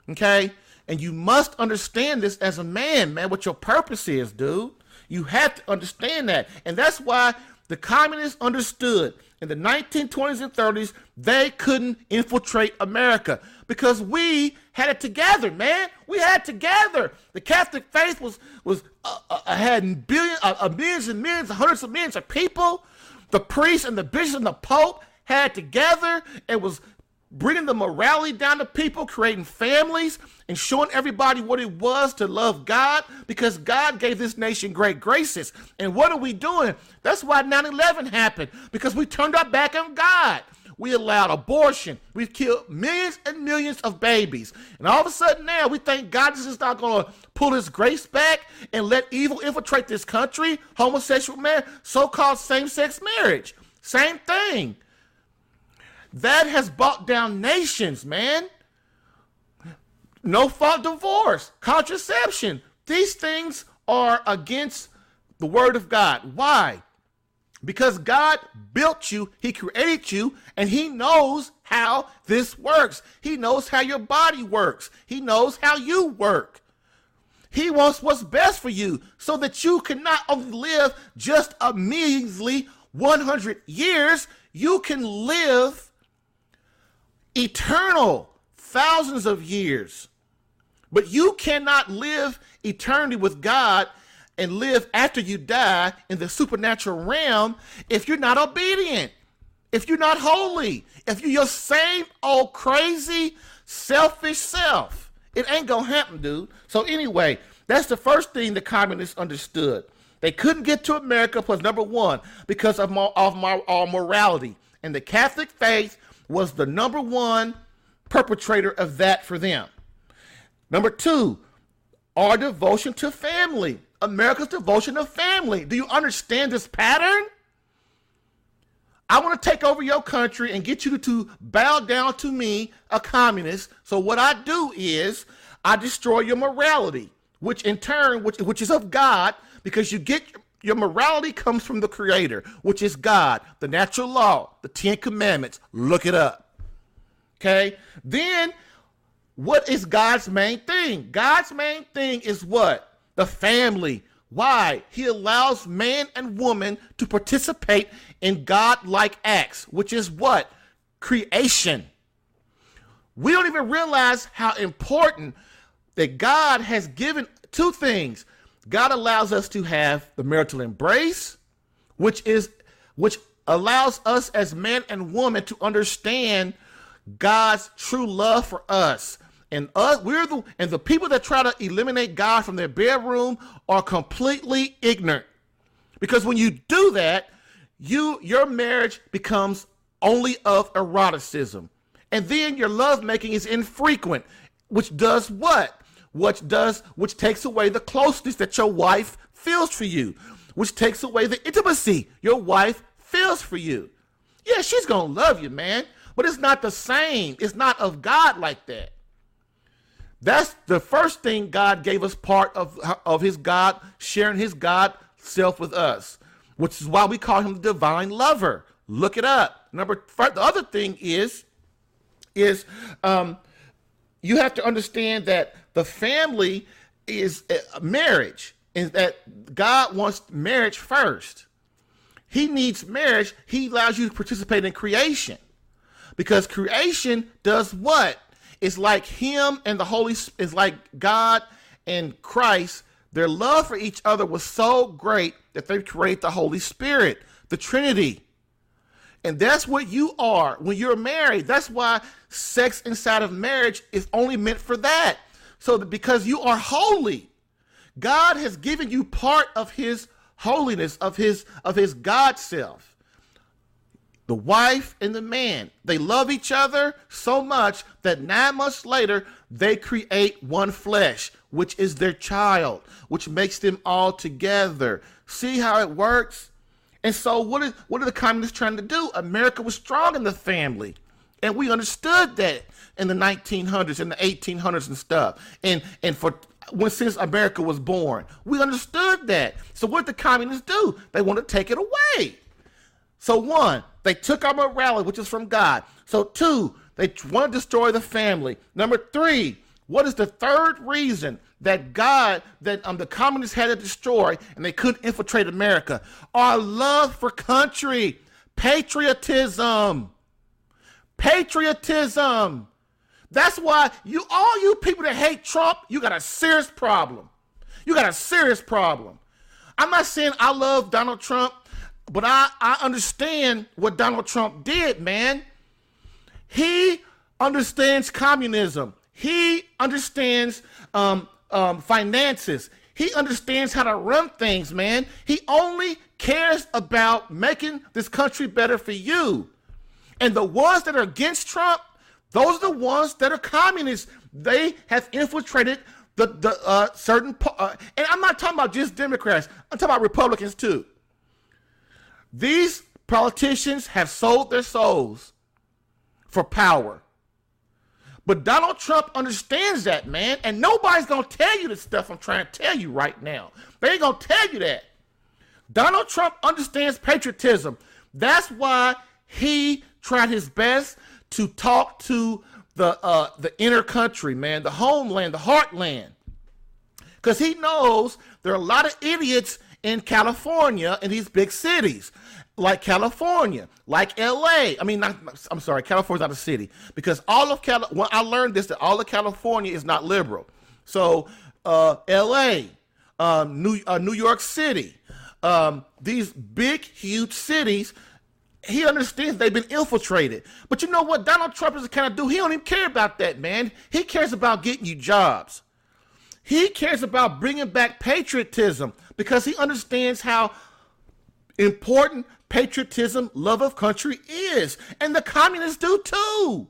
Okay? And you must understand this as a man, what your purpose is, dude. You have to understand that. And that's why the communists understood in the 1920s and 30s, they couldn't infiltrate America because we had it together, man. We had it together. The Catholic faith had millions and millions, hundreds of millions of people. The priests and the bishops and the Pope had it together and was bringing the morality down to people, creating families, and showing everybody what it was to love God, because God gave this nation great graces. And what are we doing? That's why 9/11 happened, because we turned our back on God. We allowed abortion. We've killed millions and millions of babies. And all of a sudden now we think God is just not going to pull his grace back and let evil infiltrate this country. Homosexual marriage, so-called same-sex marriage. Same thing. That has brought down nations, man. No-fault divorce, contraception. These things are against the word of God. Why? Because God built you, he created you, and he knows how this works. He knows how your body works. He knows how you work. He wants what's best for you so that you can not only live just a measly 100 years, you can live eternal, thousands of years. But you cannot live eternity with God and live after you die in the supernatural realm if you're not obedient, if you're not holy, if you're your same old crazy, selfish self. It ain't gonna happen, dude. So anyway, that's the first thing the communists understood. They couldn't get to America plus number one because of our morality. And the Catholic faith was the number one perpetrator of that for them. Number two, our devotion to family. America's devotion to family. Do you understand this pattern? I want to take over your country and get you to bow down to me, a communist. So what I do is I destroy your morality, which in turn, which is of God, because your morality comes from the Creator, which is God, the natural law, the 10 Commandments. Look it up. Okay? Then, what is God's main thing? God's main thing is what? The family. Why? He allows man and woman to participate in God-like acts, which is what? Creation. We don't even realize how important that God has given two things. God allows us to have the marital embrace, which allows us as man and woman to understand God's true love for us. And the people that try to eliminate God from their bedroom are completely ignorant. Because when you do that, your marriage becomes only of eroticism. And then your lovemaking is infrequent, which does what? Which takes away the closeness that your wife feels for you, which takes away the intimacy your wife feels for you. Yeah, she's going to love you, man, but it's not the same. It's not of God like that. That's the first thing God gave us, part of his God, sharing his God self with us, which is why we call him the divine lover. Look it up. The other thing is you have to understand that the family is marriage, and that God wants marriage first. He needs marriage. He allows you to participate in creation, because creation does what? It's like him and the Holy Spirit. It's like God and Christ. Their love for each other was so great that they created the Holy Spirit, the Trinity. And that's what you are when you're married. That's why sex inside of marriage is only meant for that. So that because you are holy, God has given you part of his holiness, of his God self. The wife and the man, they love each other so much that 9 months later, they create one flesh, which is their child, which makes them all together. See how it works? And so what are the communists trying to do? America was strong in the family. And we understood that in the 1900s and the 1800s and stuff. And since America was born, we understood that. So what did the communists do? They want to take it away. So 1, they took our morality, which is from God. So 2, they want to destroy the family. Number 3, what is the third reason that the communists had to destroy and they couldn't infiltrate America? Our love for country, patriotism. Patriotism. That's why all you people that hate Trump, you got a serious problem. You got a serious problem. I'm not saying I love Donald Trump, but I understand what Donald Trump did, man. He understands communism. He understands finances. He understands how to run things, man. He only cares about making this country better for you. And the ones that are against Trump, those are the ones that are communists. They have infiltrated the certain, and I'm not talking about just Democrats. I'm talking about Republicans too. These politicians have sold their souls for power. But Donald Trump understands that, man. And nobody's going to tell you the stuff I'm trying to tell you right now. They ain't going to tell you that. Donald Trump understands patriotism. That's why he tried his best to talk to the inner country, man, the homeland, the heartland. Because he knows there are a lot of idiots in California, in these big cities, like California, like LA. I'm sorry, California's not a city, because all of I learned this, that all of California is not liberal. So LA, New York City, these big, huge cities, he understands they've been infiltrated. But you know what? Donald Trump is the kind of dude, he don't even care about that, man. He cares about getting you jobs. He cares about bringing back patriotism, because he understands how important patriotism, love of country is. And the communists do too.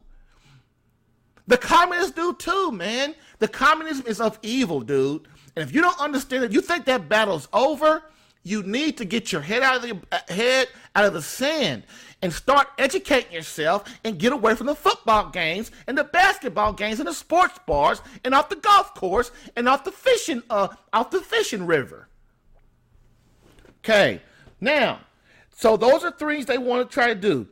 The communists do too, man. The communism is of evil, dude. And if you don't understand it, you think that battle's over, you need to get your head out of the sand and start educating yourself and get away from the football games and the basketball games and the sports bars and off the golf course and off the fishing river. Okay, now, so those are things they want to try to do.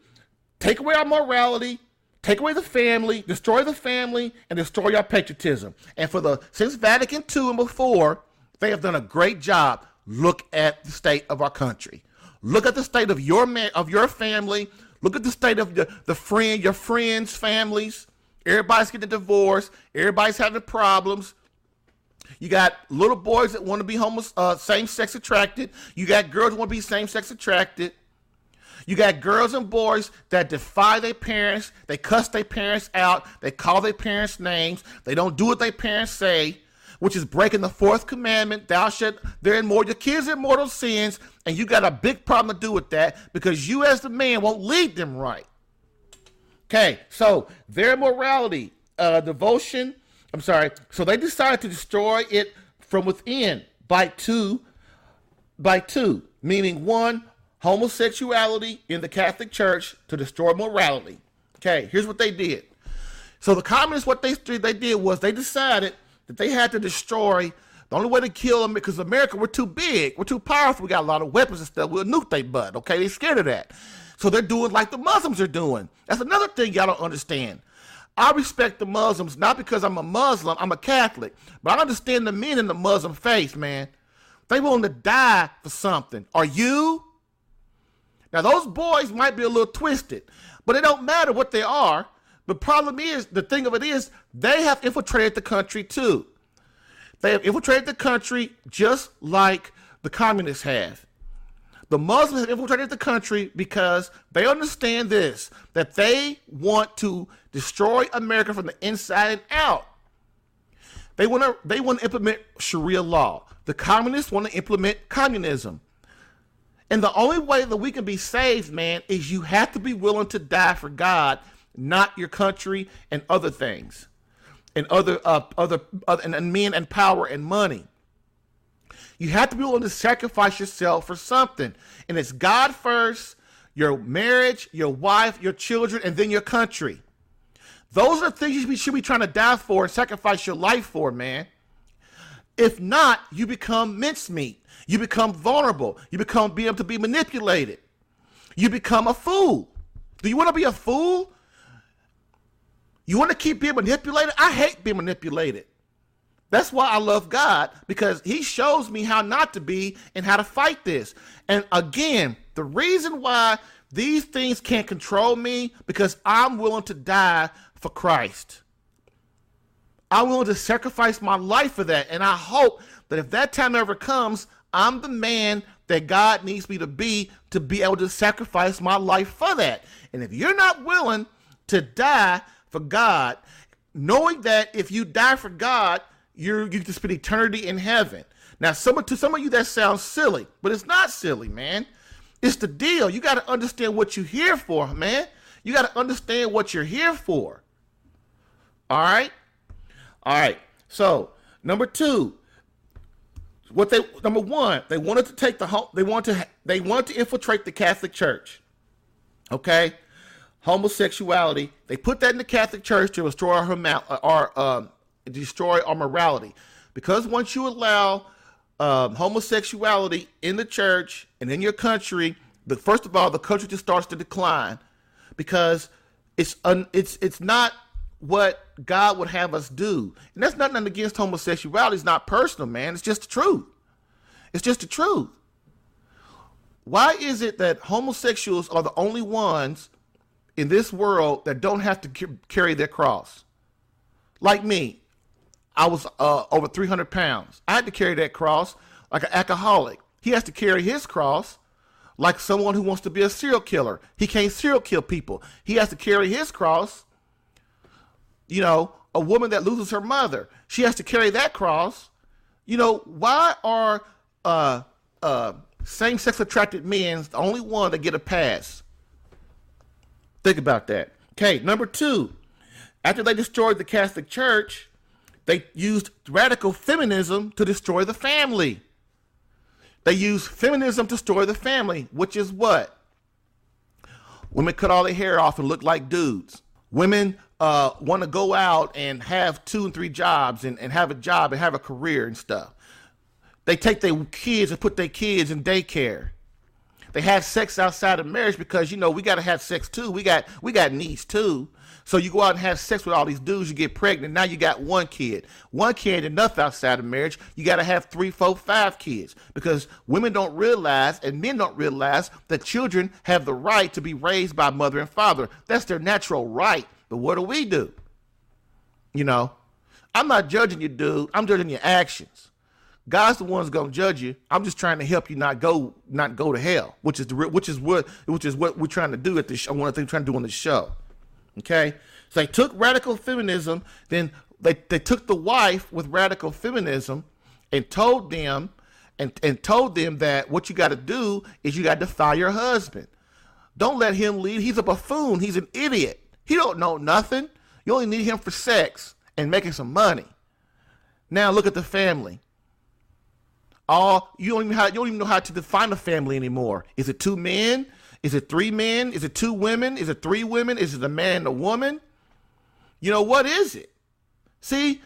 Take away our morality, take away the family, destroy the family, and destroy our patriotism. And since Vatican II and before, they have done a great job. Look at the state of our country. Look at the state of your family. Look at the state of your friends' families. Everybody's getting a divorce. Everybody's having problems. You got little boys that want to be same-sex attracted. You got girls that want to be same-sex attracted. You got girls and boys that defy their parents. They cuss their parents out. They call their parents names. They don't do what their parents say, which is breaking the fourth commandment. Thou shalt, your kids in mortal sins. And you got a big problem to do with that because you as the man won't lead them right. Okay, so their morality, devotion, so they decided to destroy it from within by two, meaning one, homosexuality in the Catholic Church to destroy morality. Okay, here's what they did. So the communists, what they did was they decided that they had to destroy, the only way to kill them, because America, we're too big, we're too powerful, we got a lot of weapons and stuff, we'll nuke their butt, okay? They're scared of that. So they're doing like the Muslims are doing. That's another thing y'all don't understand. I respect the Muslims, not because I'm a Muslim, I'm a Catholic, but I understand the men in the Muslim faith, man. They willing to die for something. Are you? Now, those boys might be a little twisted, but it don't matter what they are. The problem is, the thing of it is, they have infiltrated the country too. They have infiltrated the country just like the communists have. The Muslims have infiltrated the country because they understand this, that they want to destroy America from the inside and out. They want to implement Sharia law. The communists want to implement communism. And the only way that we can be saved, man, is you have to be willing to die for God, not your country and other things, and other men and power and money. You have to be willing to sacrifice yourself for something. And it's God first, your marriage, your wife, your children, and then your country. Those are the things you should be trying to die for and sacrifice your life for, man. If not, you become mincemeat. You become vulnerable. You become able to be manipulated. You become a fool. Do you want to be a fool? You want to keep being manipulated? I hate being manipulated. That's why I love God, because he shows me how not to be and how to fight this. And again, the reason why these things can't control me, because I'm willing to die for Christ. I'm willing to sacrifice my life for that. And I hope that if that time ever comes, I'm the man that God needs me to be able to sacrifice my life for that. And if you're not willing to die for God, knowing that if you die for God, you can spend eternity in heaven. Now, to some of you, that sounds silly, but it's not silly, man. It's the deal. You got to understand what you're here for, man. You got to understand what you're here for. All right? All right. So, number two, number one, they wanted to take they wanted to infiltrate the Catholic Church. Okay? Homosexuality. They put that in the Catholic Church to destroy our morality, because once you allow homosexuality in the church and in your country, first of all, the country just starts to decline, because it's not what God would have us do. And that's nothing against homosexuality. It's not personal, man. It's just the truth. It's just the truth. Why is it that homosexuals are the only ones in this world that don't have to carry their cross? Like me, I was over 300 pounds. I had to carry that cross like an alcoholic. He has to carry his cross like someone who wants to be a serial killer. He can't serial kill people. He has to carry his cross. You know, a woman that loses her mother, she has to carry that cross. You know, why are same-sex attracted men the only one that get a pass? Think about that. Okay, number two, after they destroyed the Catholic Church, they used radical feminism to destroy the family. They used feminism to destroy the family, which is what? Women cut all their hair off and look like dudes. Women want to go out and have 2 and 3 jobs and have a job and have a career and stuff. They take their kids and put their kids in daycare. They have sex outside of marriage because, you know, we got to have sex too. We got needs too. So you go out and have sex with all these dudes, you get pregnant. Now you got 1 kid. 1 kid enough outside of marriage. You got to have 3, 4, 5 kids, because women don't realize and men don't realize that children have the right to be raised by mother and father. That's their natural right. But what do? You know, I'm not judging you, dude. I'm judging your actions. God's the one's gonna judge you. I'm just trying to help you not go to hell, which is what we're trying to do at this show. One of the things we're trying to do on the show. Okay, so they took radical feminism, then they took the wife with radical feminism, and told them that what you got to do is you got to defy your husband. Don't let him lead. He's a buffoon. He's an idiot. He don't know nothing. You only need him for sex and making some money. Now look at the family. You don't even know how to define a family anymore. Is it 2 men? Is it 3 men? Is it 2 women? Is it 3 women? Is it a man and a woman? You know, what is it? See,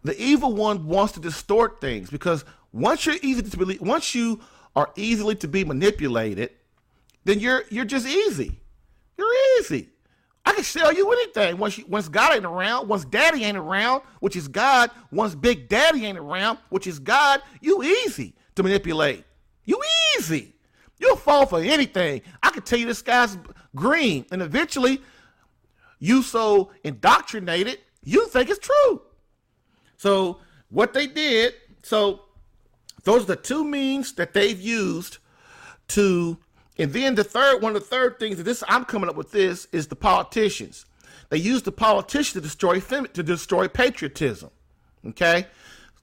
the evil one wants to distort things, because once you are easily to be manipulated, then you're just easy. You're easy. I can sell you anything once God ain't around, once Daddy ain't around, which is God, once Big Daddy ain't around, which is God. You easy to manipulate. You easy. You'll fall for anything. I can tell you the sky's green, and eventually you so indoctrinated, you think it's true. So what they did, so those are the 2 means that they've used to, and then one of the third things that I'm coming up with this is the politicians. They use the politicians to destroy patriotism. Okay?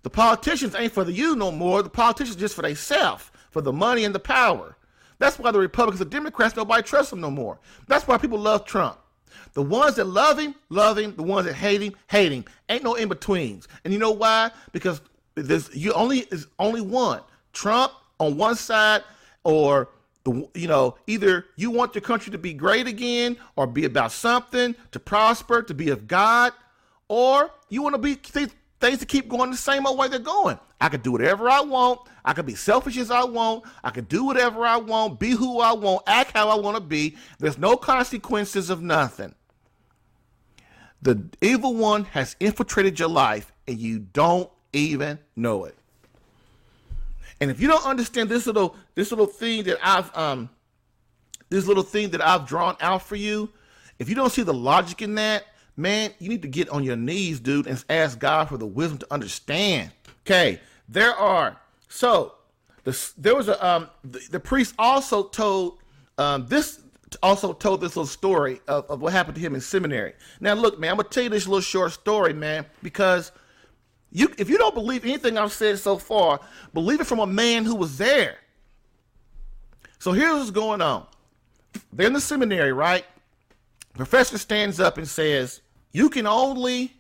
The politicians ain't for you no more. The politicians just for themselves, for the money and the power. That's why the Republicans and Democrats, nobody trusts them no more. That's why people love Trump. The ones that love him. The ones that hate him. Ain't no in-betweens. And you know why? Because there's only one. Trump on one side, or either you want your country to be great again, or be about something, to prosper, to be of God, or you want to be things to keep going the same old way they're going. I could do whatever I want. I could be selfish as I want. I could do whatever I want, be who I want, act how I want to be. There's no consequences of nothing. The evil one has infiltrated your life, and you don't even know it. And if you don't understand this little thing that I've drawn out for you, if you don't see the logic in that, man, you need to get on your knees, dude, and ask God for the wisdom to understand. Okay, the priest also told this little story of what happened to him in seminary. Now, look, man, I'm gonna tell you this little short story, man, because if you don't believe anything I've said so far, believe it from a man who was there. So here's what's going on. They're in the seminary, right? Professor stands up and says, you can only,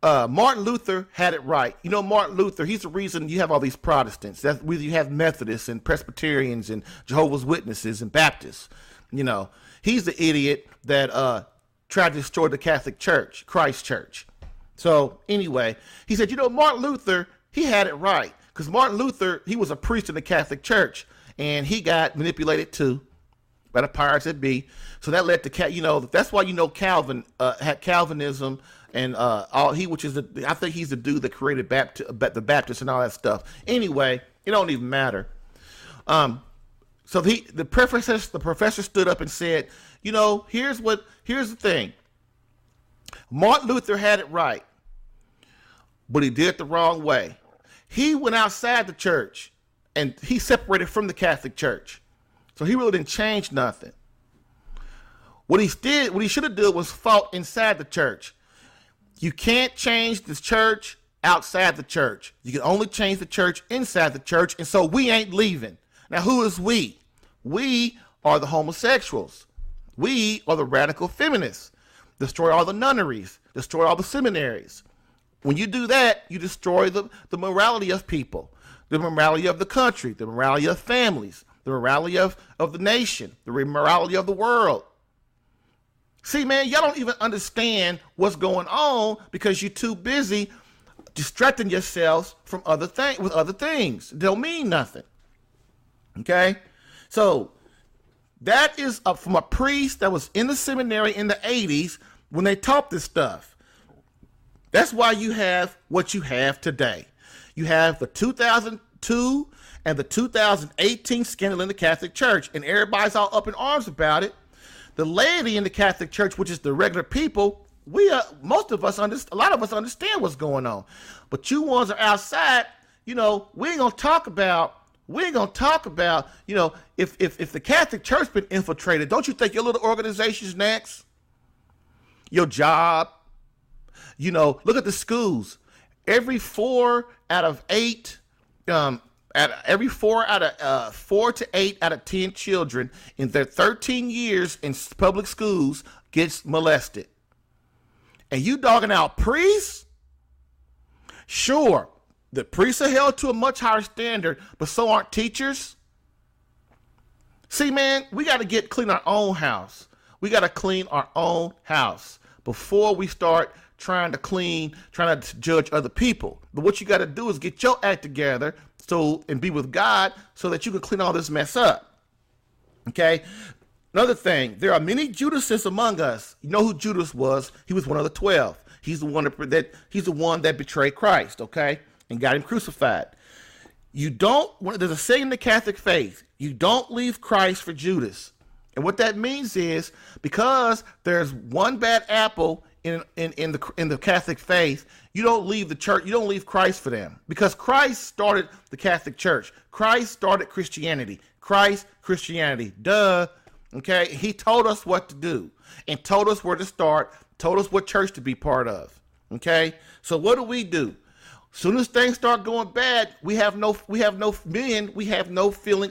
Martin Luther had it right. Martin Luther, he's the reason you have all these Protestants. That's whether you have Methodists and Presbyterians and Jehovah's Witnesses and Baptists. He's the idiot that tried to destroy the Catholic Church, Christ Church. So anyway, he said, Martin Luther, he had it right. Because Martin Luther, he was a priest in the Catholic Church, and he got manipulated too by the powers that be. So that led to, that's why Calvin had Calvinism and I think he's the dude that created the Baptists and all that stuff. Anyway, it don't even matter. So the professor stood up and said, here's the thing. Martin Luther had it right, but he did it the wrong way. He went outside the church and he separated from the Catholic Church. So he really didn't change nothing. What he should have done was fought inside the church. You can't change the church outside the church. You can only change the church inside the church, and so we ain't leaving. Now, who is we? We are the homosexuals. We are the radical feminists. Destroy all the nunneries. Destroy all the seminaries. When you do that, you destroy the morality of people, the morality of the country, the morality of families, the morality of the nation, the morality of the world. See, man, y'all don't even understand what's going on because you're too busy distracting yourselves from other things. They don't mean nothing. Okay? So that is from a priest that was in the seminary in the 80s when they taught this stuff. That's why you have what you have today. You have the 2002 and the 2018 scandal in the Catholic Church, and everybody's all up in arms about it. The laity in the Catholic Church, which is the regular people, most of us, a lot of us understand what's going on. But you ones are outside, we ain't gonna talk about, if the Catholic Church been infiltrated, don't you think your little organization's next? Your job, look at the schools. Every 4 out of 8, every 4 to 8 out of 10 children in their 13 years in public schools gets molested. And you dogging out priests? Sure, the priests are held to a much higher standard, but so aren't teachers. See, man, we got to clean our own house. We got to clean our own house before we start trying to judge other people. But what you got to do is get your act together and be with God so that you can clean all this mess up. Okay? Another thing, there are many Judases among us. You know who Judas was? He was one of the 12. He's the one that betrayed Christ, okay, and got him crucified. There's a saying in the Catholic faith, you don't leave Christ for Judas. And what that means is, because there's one bad apple in the Catholic faith, you don't leave the church, you don't leave Christ for them. Because Christ started the Catholic Church. Christ started Christianity. Duh. Okay, he told us what to do and told us where to start, told us what church to be part of. Okay, so what do? Soon as things start going bad, we have no feeling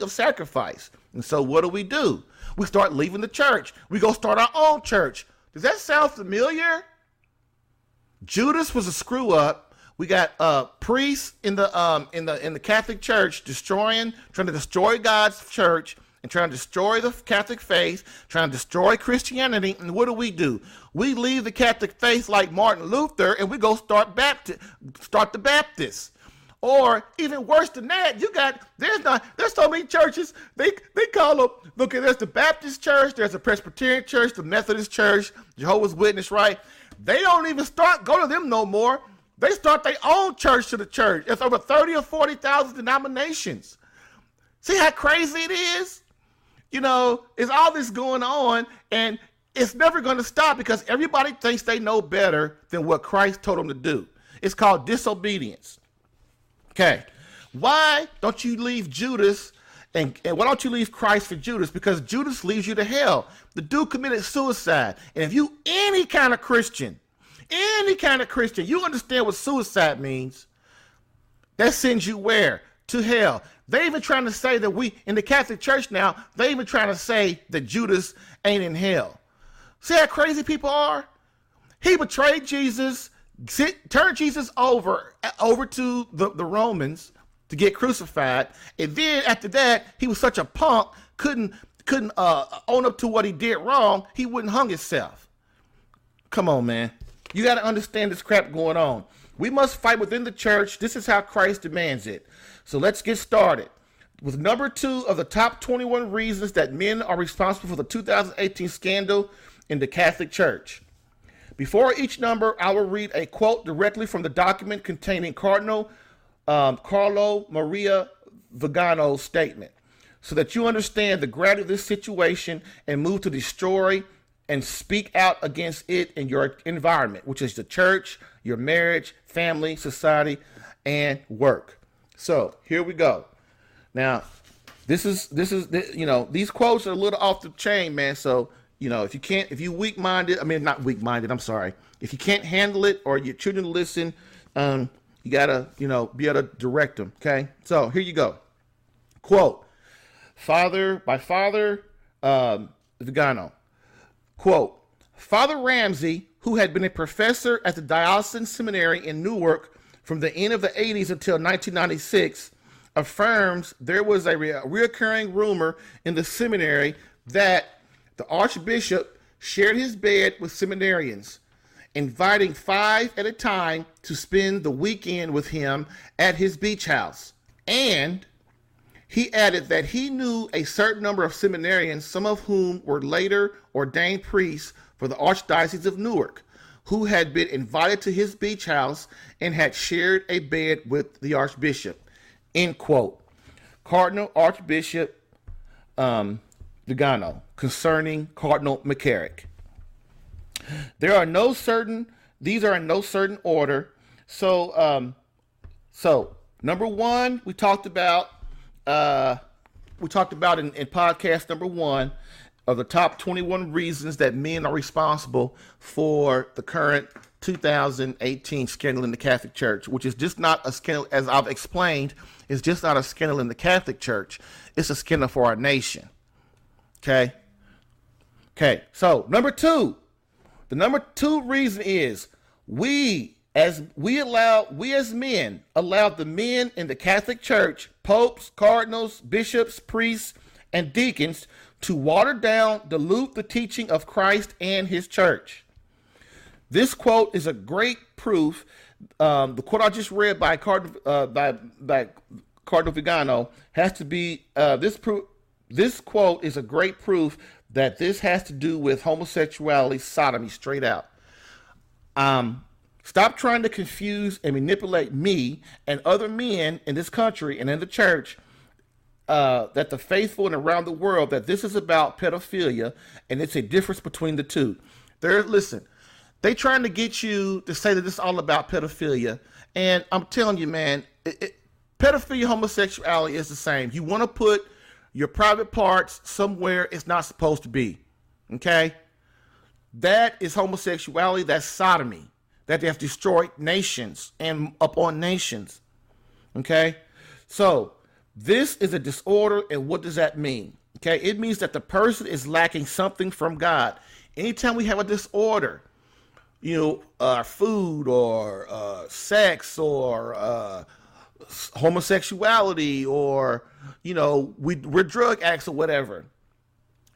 of sacrifice. And so what do? We start leaving the church. We go start our own church. Does that sound familiar? Judas was a screw up. We got priests in the Catholic Church trying to destroy God's church and trying to destroy the Catholic faith, trying to destroy Christianity. And what do? We leave the Catholic faith like Martin Luther, and we go start the Baptists. Or even worse than that, there's so many churches, they call them, look, there's the Baptist church, there's the Presbyterian church, the Methodist church, Jehovah's Witness, right? They don't even go to them no more. They start their own church to the church. It's over 30 or 40,000 denominations. See how crazy it is? It's all this going on, and it's never going to stop because everybody thinks they know better than what Christ told them to do. It's called disobedience. Okay, why don't you leave Judas and why don't you leave Christ for Judas? Because Judas leads you to hell. The dude committed suicide. And if you any kind of Christian, you understand what suicide means. That sends you where? To hell. They even trying to say that in the Catholic Church now, they even trying to say that Judas ain't in hell. See how crazy people are? He betrayed Jesus, turned Jesus over to the Romans to get crucified, and then after that, he was such a punk, couldn't own up to what he did wrong. He wouldn't hung himself. Come on, man. You got to understand this crap going on. We must fight within the church. This is how Christ demands it. So let's get started with number 2 of the top 21 reasons that men are responsible for the 2018 scandal in the Catholic Church. Before each number, I will read a quote directly from the document containing Cardinal Carlo Maria Vigano's statement, so that you understand the gravity of this situation and move to destroy and speak out against it in your environment, which is the church, your marriage, family, society, and work. So here we go. Now, this is these quotes are a little off the chain, man. So if you weak-minded, not weak-minded, I'm sorry. If you can't handle it or your children listen, you gotta, be able to direct them. Okay. So here you go. Quote, Father Vigano. Quote, Father Ramsey, who had been a professor at the Diocesan Seminary in Newark from the end of the 80s until 1996, affirms there was a reoccurring rumor in the seminary that the Archbishop shared his bed with seminarians, inviting 5 at a time to spend the weekend with him at his beach house. And he added that he knew a certain number of seminarians, some of whom were later ordained priests for the Archdiocese of Newark, who had been invited to his beach house and had shared a bed with the Archbishop. End quote. Cardinal Archbishop Vigano, concerning Cardinal McCarrick. These are in no certain order. So number one, we talked about in podcast number 1 of the top 21 reasons that men are responsible for the current 2018 scandal in the Catholic Church, which is just not a scandal, as I've explained, it's just not a scandal in the Catholic Church. It's a scandal for our nation. Okay. So number 2, the number 2 reason is we as men allowed the men in the Catholic Church, popes, cardinals, bishops, priests, and deacons to water down, dilute the teaching of Christ and his church. This quote is a great proof. The quote I just read by Cardinal Vigano has to be this quote is a great proof that this has to do with homosexuality, sodomy, straight out. Stop trying to confuse and manipulate me and other men in this country and in the church, that the faithful and around the world, that this is about pedophilia and it's a difference between the two. Listen, they trying to get you to say that this is all about pedophilia. And I'm telling you, man, pedophilia, homosexuality is the same. You want to put your private parts somewhere it's not supposed to be. Okay? That is homosexuality. That's sodomy. That they have destroyed nations and upon nations. Okay? So, this is a disorder, and what does that mean? Okay? It means that the person is lacking something from God. Anytime we have a disorder, food or sex or homosexuality or, we're drug addicts or whatever,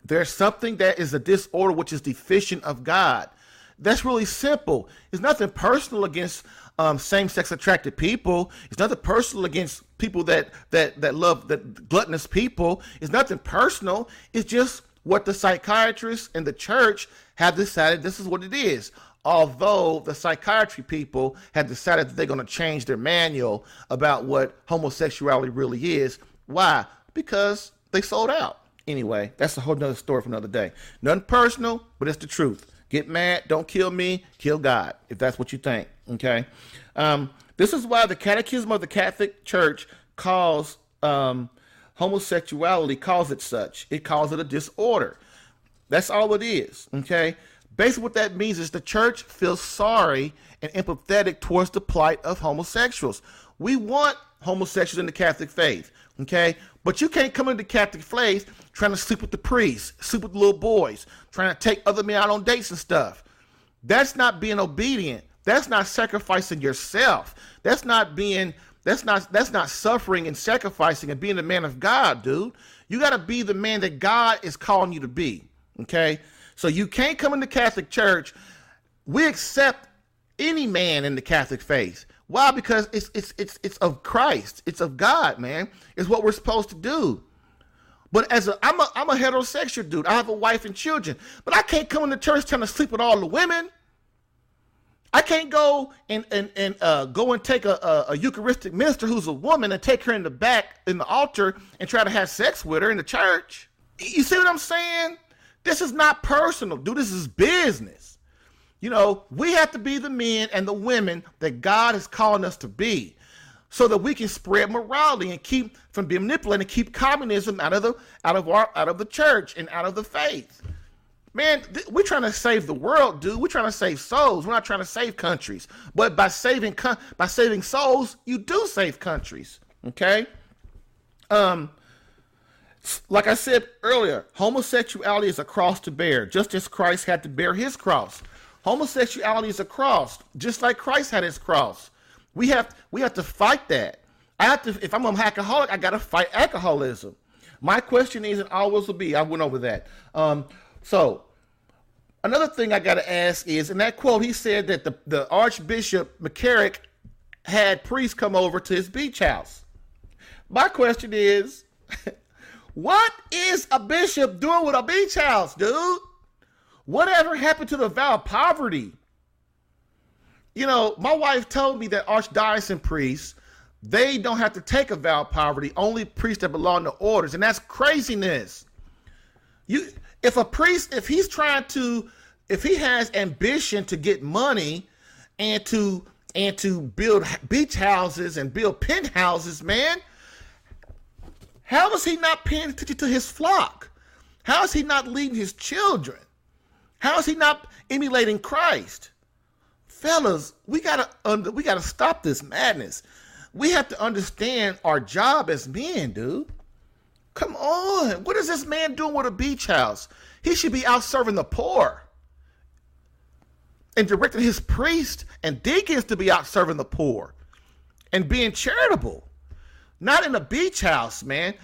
there's something that is a disorder which is deficient of God. That's really simple. It's nothing personal against same-sex attracted people. It's nothing personal against people that love gluttonous people. It's nothing personal. It's just what the psychiatrists and the church have decided this is what it is. Although the psychiatry people have decided that they're going to change their manual about what homosexuality really is. Why? Because they sold out. Anyway, that's a whole nother story for another day. Nothing personal, but it's the truth. Get mad, don't kill me, kill God, if that's what you think, okay? This is why the Catechism of the Catholic Church calls homosexuality, calls it such. It calls it a disorder. That's all it is, okay? Basically what that means is the church feels sorry and empathetic towards the plight of homosexuals. We want homosexuals in the Catholic faith, okay? But you can't come into the Catholic faith trying to sleep with the priests, sleep with the little boys, trying to take other men out on dates and stuff. That's not being obedient. That's not sacrificing yourself. That's not suffering and sacrificing and being a man of God, dude. You got to be the man that God is calling you to be, okay? So you can't come in the Catholic Church. We accept any man in the Catholic faith. Why? Because it's of Christ. It's of God, man. It's what we're supposed to do. But I'm a heterosexual dude. I have a wife and children. But I can't come in the church trying to sleep with all the women. I can't go and take a Eucharistic minister who's a woman and take her in the back in the altar and try to have sex with her in the church. You see what I'm saying? This is not personal, dude. This is business. We have to be the men and the women that God is calling us to be, so that we can spread morality and keep from being manipulated and keep communism out of the church and out of the faith. Man, we're trying to save the world, dude. We're trying to save souls. We're not trying to save countries. But by saving souls, you do save countries. Okay? Like I said earlier, homosexuality is a cross to bear, just as Christ had to bear his cross. Homosexuality is a cross, just like Christ had his cross. We have to fight that. If I'm an alcoholic, I got to fight alcoholism. My question is, and always will be, I went over that. So another thing I got to ask is, in that quote, he said that the Archbishop McCarrick had priests come over to his beach house. My question is, what is a bishop doing with a beach house, dude? Whatever happened to the vow of poverty? My wife told me that archdiocese priests, they don't have to take a vow of poverty, only priests that belong to orders, and that's craziness. If he's trying to if he has ambition to get money and to build beach houses and build penthouses, man, how is he not paying attention to his flock? How is he not leading his children? How is he not emulating Christ? Fellas, we gotta stop this madness. We have to understand our job as men, dude. Come on. What is this man doing with a beach house? He should be out serving the poor and directing his priests and deacons to be out serving the poor and being charitable. Not in a beach house, man.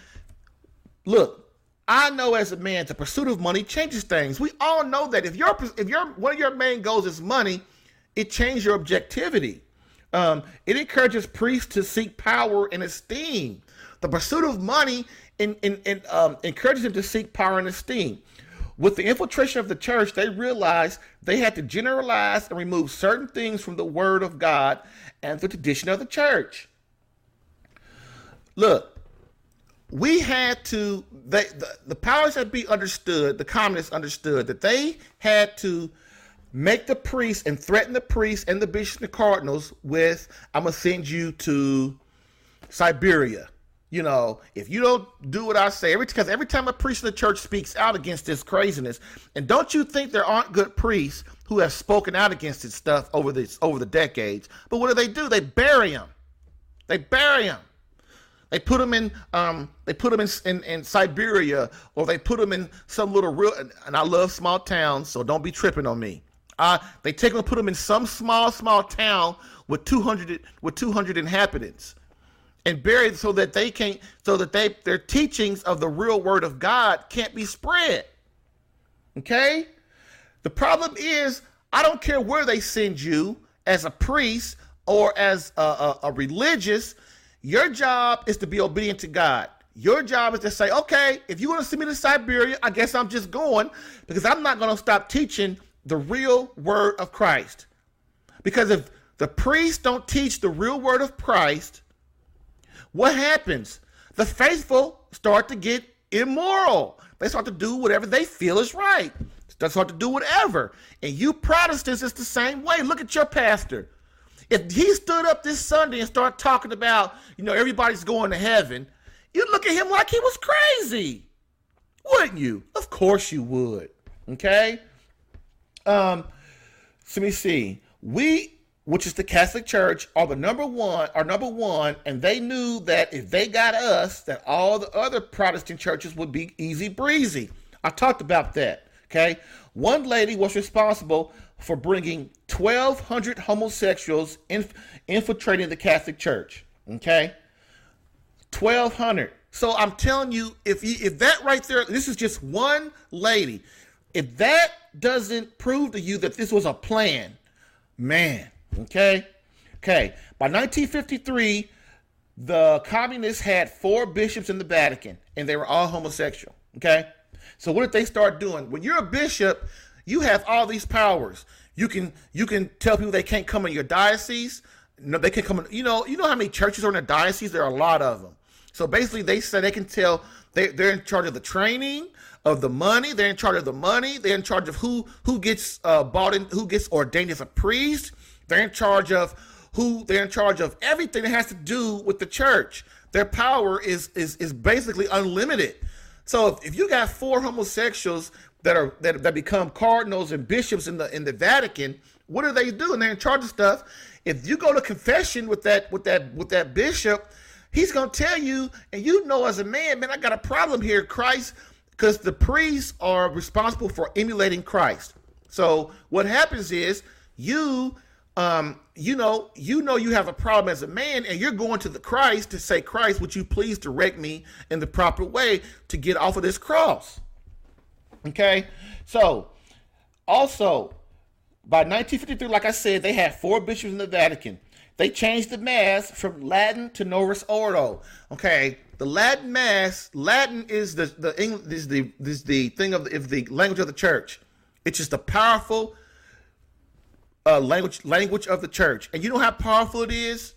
Look, I know as a man, the pursuit of money changes things. We all know that if one of your main goals is money, it changes your objectivity. It encourages priests to seek power and esteem. The pursuit of money encourages them to seek power and esteem. With the infiltration of the church, they realized they had to generalize and remove certain things from the word of God and the tradition of the church. Look, we had to, the powers that be understood, the communists understood that they had to make the priests and threaten the priests and the bishops and the cardinals with, I'm going to send you to Siberia. You know, if you don't do what I say, because every time a priest in the church speaks out against this craziness, and don't you think there aren't good priests who have spoken out against this stuff over the decades? But what do? They bury them. They bury them. They put them in in Siberia, or they put them in some little real. And I love small towns, so don't be tripping on me. They take them and put them in some small town with 200 inhabitants, and buried so that their teachings of the real word of God can't be spread. Okay? The problem is, I don't care where they send you as a priest or as a religious, your job is to be obedient to God. Your job is to say, okay, if you want to send me to Siberia, I guess I'm just going, because I'm not going to stop teaching the real word of Christ. Because if the priests don't teach the real word of Christ, what happens? The faithful start to get immoral. They start to do whatever they feel is right. They start to do whatever. And you Protestants, it's the same way. Look at your pastor. If he stood up this Sunday and started talking about, everybody's going to heaven, you'd look at him like he was crazy. Wouldn't you? Of course you would. Okay? So let me see. We, which is the Catholic Church, are number one, and they knew that if they got us, that all the other Protestant churches would be easy breezy. I talked about that, okay? One lady was responsible for bringing 1,200 homosexuals infiltrating the Catholic Church, okay? 1,200. So I'm telling you, if that right there, this is just one lady, if that doesn't prove to you that this was a plan, man, okay? By 1953, the communists had 4 bishops in the Vatican, and they were all homosexual, okay? So what did they start doing? When you're a bishop, you have all these powers. You can tell people they can't come in your diocese. No, they can come in. You know how many churches are in a diocese? There are a lot of them. So basically, they say they can tell they're in charge of the training, of the money. They're in charge of the money. They're in charge of who gets bought in, who gets ordained as a priest. They're in charge of everything that has to do with the church. Their power is basically unlimited. So if you got 4 homosexuals that become cardinals and bishops in the Vatican, what are they doing? They're in charge of stuff. If you go to confession with that bishop, he's gonna tell you, and as a man, I got a problem here, Christ, because the priests are responsible for emulating Christ. So what happens is you have a problem as a man, and you're going to the Christ to say, Christ, would you please direct me in the proper way to get off of this cross? Okay, so also by 1953, like I said, they had 4 bishops in the Vatican. They changed the Mass from Latin to Novus Ordo. Okay, the Latin Mass, Latin is the thing of the language of the church. It's just a powerful language of the church. And you know how powerful it is?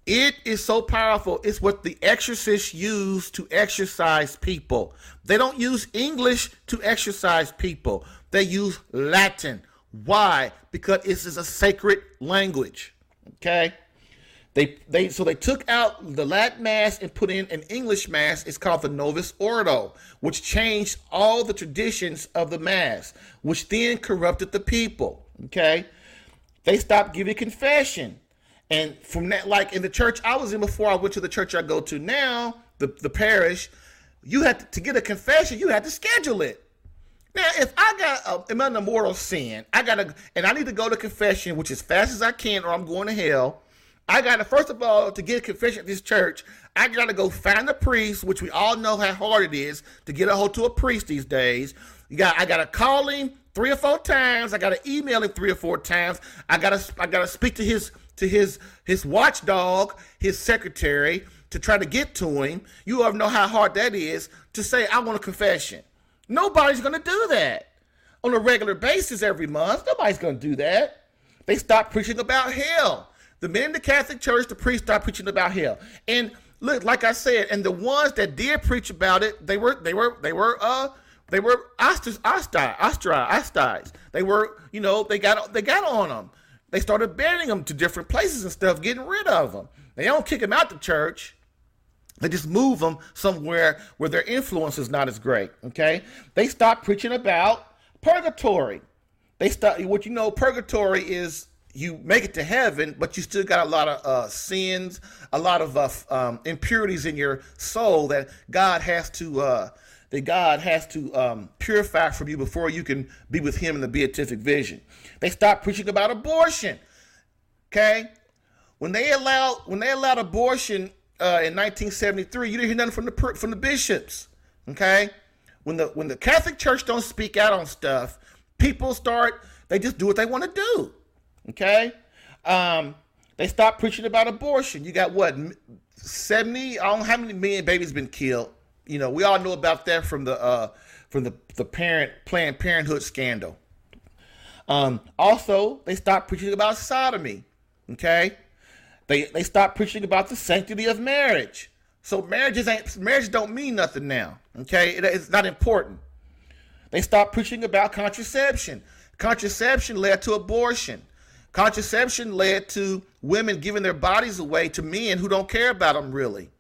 It is so powerful. It's what the exorcists use to exorcise people. They don't use English to exorcise people. They use Latin. Why? Because this is a sacred language. Okay? So they took out the Latin Mass and put in an English Mass. It's called the Novus Ordo, which changed all the traditions of the Mass, which then corrupted the people. Okay? They stopped giving confession. And from that, like in the church I was in before I went to the church I go to now, the parish, you had to get a confession, you had to schedule it. Now, if I'm in a mortal sin, I need to go to confession, which as fast as I can, or I'm going to hell. I got to, first of all, to get a confession at this church, I got to go find a priest, which we all know how hard it is to get a hold to a priest these days. I got to call him 3 or 4 times. I got to email him 3 or 4 times. I got to speak to his watchdog, his secretary, to try to get to him. You all know how hard that is to say, I want a confession. Nobody's going to do that on a regular basis every month. Nobody's going to do that. They stopped preaching about hell. The men in the Catholic Church, the priests stopped preaching about hell. And look, like I said, and the ones that did preach about it, they were ostracized. They were, they got on them. They started banning them to different places and stuff, getting rid of them. They don't kick them out the church. They just move them somewhere where their influence is not as great. Okay, they stopped preaching about purgatory. Purgatory is, you make it to heaven, but you still got a lot of sins, a lot of impurities in your soul that God has to purify from you before you can be with Him in the beatific vision. They stopped preaching about abortion. Okay, when they allowed abortion in 1973, you didn't hear nothing from the bishops. Okay, when the Catholic Church don't speak out on stuff, people they just do what they want to do. Okay, they stopped preaching about abortion. You got 70? I don't know how many million babies been killed. We all know about that from the Planned Parenthood scandal. Also, they stopped preaching about sodomy. Okay, they stopped preaching about the sanctity of marriage. So marriage don't mean nothing now. Okay, it's not important. They stopped preaching about contraception. Contraception led to abortion. Contraception led to women giving their bodies away to men who don't care about them really.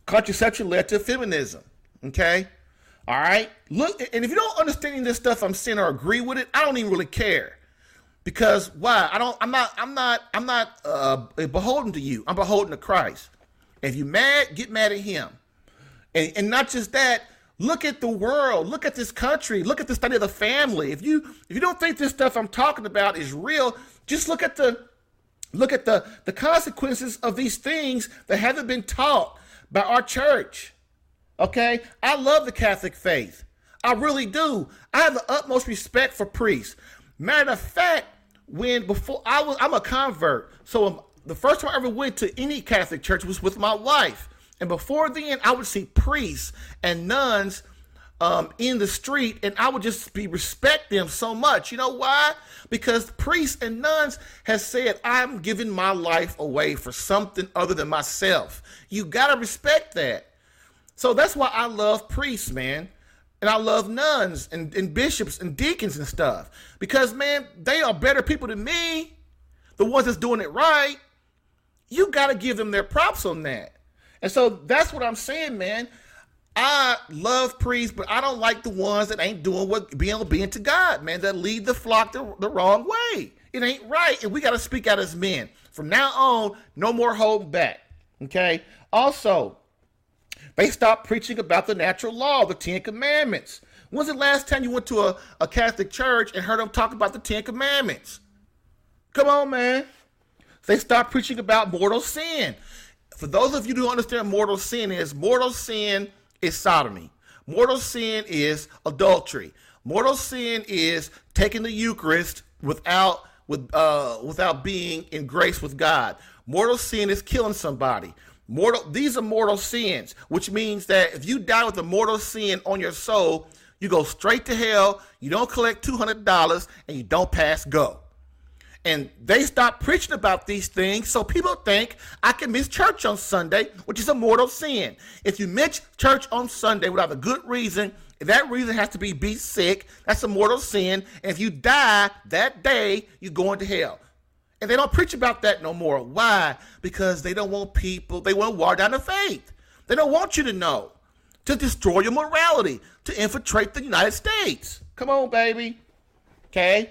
Contraception led to feminism. Okay? All right? Look, and if you don't understand this stuff I'm saying or agree with it, I don't even really care. Because why? I'm not beholden to you. I'm beholden to Christ. And if you're mad, get mad at him. And not just that, look at the world, look at this country, look at the study of the family. If you don't think this stuff I'm talking about is real, just look at the consequences of these things that haven't been taught by our church. Okay? I love the Catholic faith. I really do. I have the utmost respect for priests. Matter of fact, I'm a convert. So the first time I ever went to any Catholic church was with my wife. And before then, I would see priests and nuns in the street, and I would just respect them so much. You know why? Because priests and nuns has said, I'm giving my life away for something other than myself. You got to respect that. So that's why I love priests, man. And I love nuns and bishops and deacons and stuff. Because, man, they are better people than me. The ones that's doing it right. You got to give them their props on that. And so that's what I'm saying, man. I love priests, but I don't like the ones that ain't doing what being obedient to God, man, that lead the flock the wrong way. It ain't right, and we got to speak out as men. From now on, no more holding back, okay? Also, they stopped preaching about the natural law, the 10 Commandments. When's the last time you went to a Catholic church and heard them talk about the 10 Commandments? Come on, man. They stopped preaching about mortal sin. For those of you who understand mortal sin is sodomy. Mortal sin is adultery. Mortal sin is taking the Eucharist without being in grace with God. Mortal sin is killing somebody. These are mortal sins, which means that if you die with a mortal sin on your soul, you go straight to hell, you don't collect $200, and you don't pass go. And they stopped preaching about these things, so people think I can miss church on Sunday, which is a mortal sin. If you miss church on Sunday without a good reason, if that reason has to be sick, that's a mortal sin. And if you die that day, you're going to hell. And they don't preach about that no more. Why? Because they don't want people, they want to water down the faith. They don't want you to know, to destroy your morality, to infiltrate the United States. Come on, baby. Okay?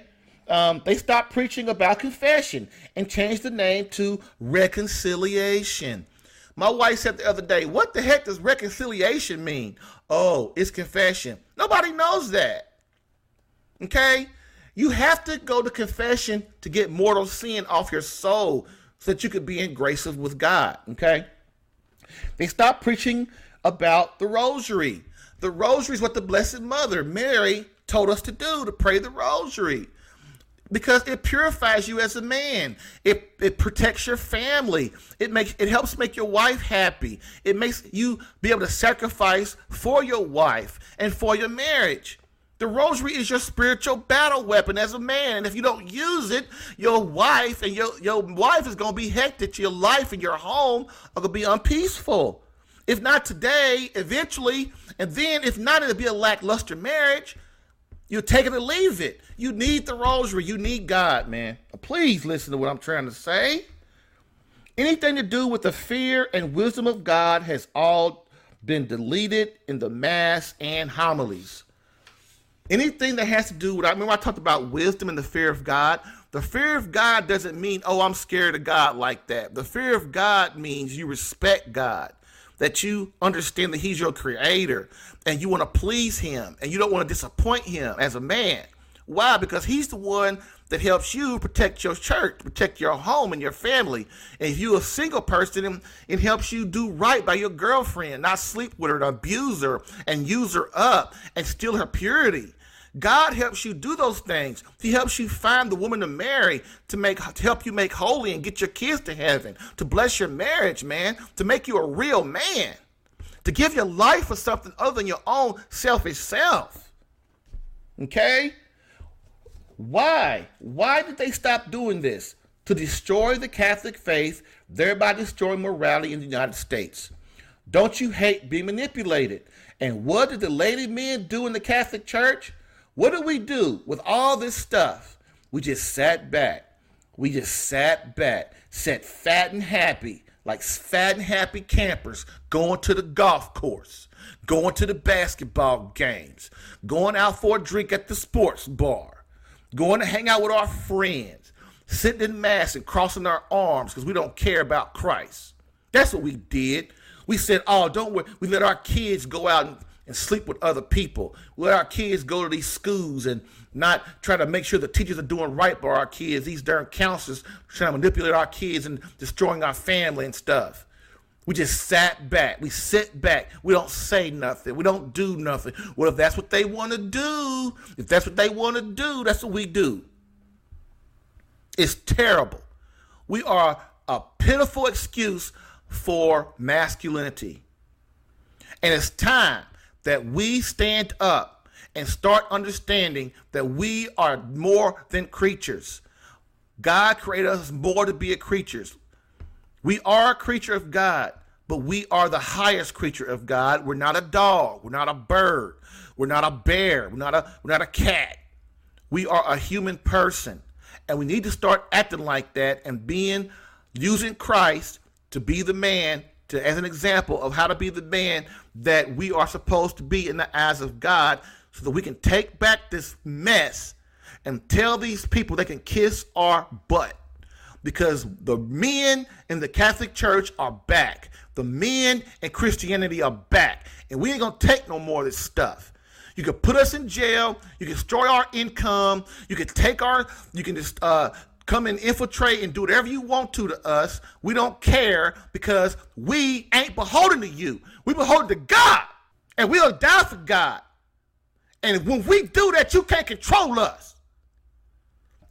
They stopped preaching about confession and changed the name to reconciliation. My wife said the other day, what the heck does reconciliation mean? Oh, it's confession. Nobody knows that. Okay? You have to go to confession to get mortal sin off your soul so that you could be in grace with God. Okay? They stopped preaching about the rosary. The rosary is what the Blessed Mother, Mary, told us to do, to pray the rosary. Because it purifies you as a man. It protects your family. It helps make your wife happy. It makes you be able to sacrifice for your wife and for your marriage. The rosary is your spiritual battle weapon as a man. And if you don't use it, your wife is going to be hectic. Your life and your home are going to be unpeaceful. If not today, eventually, and then if not, it'll be a lackluster marriage. You take it or leave it. You need the rosary. You need God, man. Please listen to what I'm trying to say. Anything to do with the fear and wisdom of God has all been deleted in the Mass and homilies. Anything that has to do with, I remember I talked about wisdom and the fear of God. The fear of God doesn't mean, oh, I'm scared of God like that. The fear of God means you respect God, that you understand that he's your creator and you want to please him and you don't want to disappoint him as a man. Why? Because he's the one that helps you protect your church, protect your home and your family. And if you're a single person, it helps you do right by your girlfriend, not sleep with her and abuse her and use her up and steal her purity. God helps you do those things. He helps you find the woman to marry, to help you make holy and get your kids to heaven, to bless your marriage, man, to make you a real man, to give your life for something other than your own selfish self. Okay? Why? Why did they stop doing this? To destroy the Catholic faith, thereby destroying morality in the United States. Don't you hate being manipulated? And what did the lady men do in the Catholic Church? What did we do with all this stuff? We just sat back. Sat fat and happy, like fat and happy campers, going to the golf course, going to the basketball games, going out for a drink at the sports bar, going to hang out with our friends, sitting in mass and crossing our arms because we don't care about Christ. That's what we did. We said, oh, don't worry. We let our kids go out and sleep with other people. We let our kids go to these schools and not try to make sure the teachers are doing right by our kids. These darn counselors trying to manipulate our kids and destroying our family and stuff. We just sat back. We sit back. We don't say nothing. We don't do nothing. Well, if that's what they want to do, that's what we do. It's terrible. We are a pitiful excuse for masculinity. And it's time that we stand up and start understanding that we are more than creatures. God created us more to be a creatures. We are a creature of God, but we are the highest creature of God. We're not a dog. We're not a bird. We're not a bear. We're not a cat. We are a human person, and we need to start acting like that and using Christ to be the man, as an example of how to be the man that we are supposed to be in the eyes of God, so that we can take back this mess and tell these people they can kiss our butt. Because the men in the Catholic Church are back. The men in Christianity are back. And we ain't going to take no more of this stuff. You can put us in jail. You can destroy our income. You can just come and infiltrate and do whatever you want to us. We don't care, because we ain't beholden to you. We beholden to God. And we'll die for God. And when we do that, you can't control us.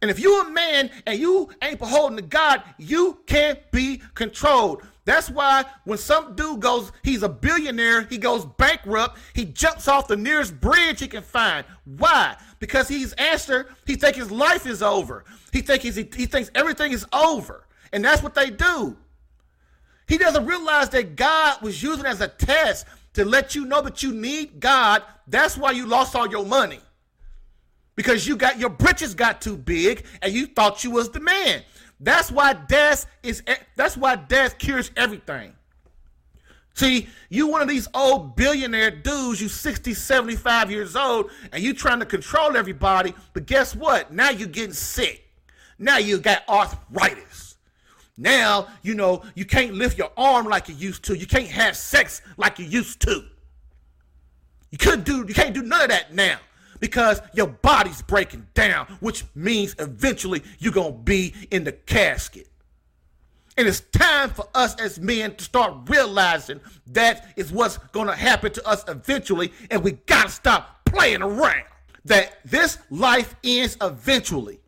And if you're a man and you ain't beholden to God, you can't be controlled. That's why when some dude goes, he's a billionaire, he goes bankrupt, he jumps off the nearest bridge he can find. Why? Because he thinks his life is over. He thinks everything is over. And that's what they do. He doesn't realize that God was using it as a test to let you know that you need God. That's why you lost all your money. Because your britches got too big and you thought you was the man. That's why death cures everything. See, you one of these old billionaire dudes, you 60, 75 years old, and you trying to control everybody, but guess what? Now you're getting sick. Now you got arthritis. Now, you can't lift your arm like you used to. You can't have sex like you used to. You can't do none of that now. Because your body's breaking down, which means eventually you're going to be in the casket. And it's time for us as men to start realizing that is what's going to happen to us eventually, and we got to stop playing around. That this life ends eventually.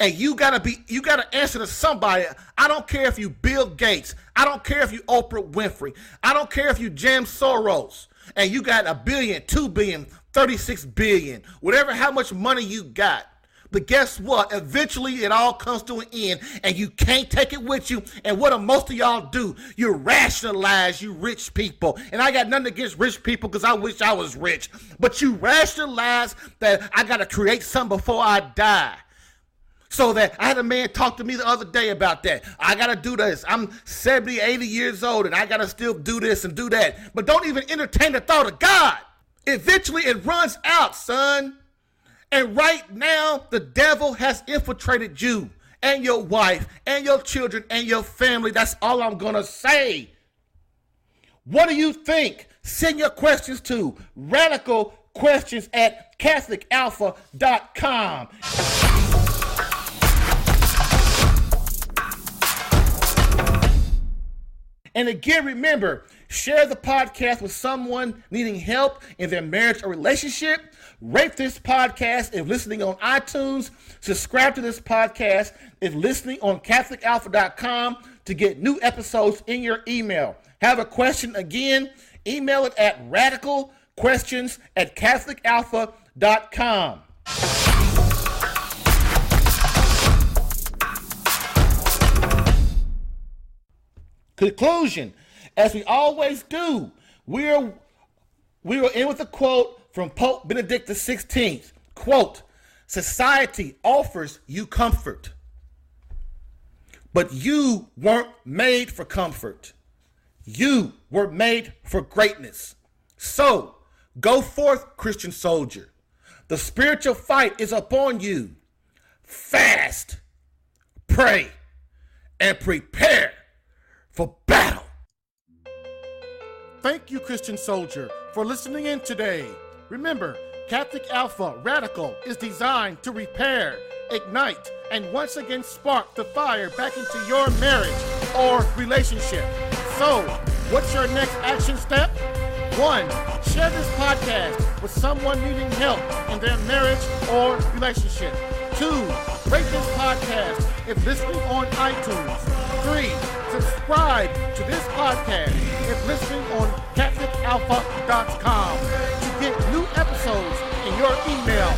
And you got to answer to somebody. I don't care if you Bill Gates. I don't care if you Oprah Winfrey. I don't care if you Jim Soros. And you got $1 billion, $2 billion, 36 billion, how much money you got. But guess what? Eventually it all comes to an end and you can't take it with you. And what do most of y'all do? You rationalize, you rich people. And I got nothing against rich people because I wish I was rich. But you rationalize that I got to create something before I die. So that I had a man talk to me the other day about that. I got to do this. I'm 70, 80 years old and I got to still do this and do that. But don't even entertain the thought of God. Eventually it runs out, son. And right now, the devil has infiltrated you and your wife and your children and your family. That's all I'm going to say. What do you think? Send your questions to RadicalQuestions at CatholicAlpha.com. And again, remember, share the podcast with someone needing help in their marriage or relationship. Rate this podcast if listening on iTunes. Subscribe to this podcast if listening on CatholicAlpha.com to get new episodes in your email. Have a question again? Email it at RadicalQuestions at CatholicAlpha.com. Conclusion, as we always do, we are in with a quote from Pope Benedict XVI. Quote, society offers you comfort, but you weren't made for comfort. You were made for greatness. So, go forth, Christian soldier. The spiritual fight is upon you. Fast, pray, and prepare for battle. Thank you, Christian soldier, for listening in today. Remember, Catholic Alpha Radical is designed to repair, ignite, and once again spark the fire back into your marriage or relationship. So, what's your next action step? 1. Share this podcast with someone needing help in their marriage or relationship. 2. Rate this podcast if listening on iTunes. 3. Subscribe to this podcast if listening on CatholicAlpha.com to get new episodes in your email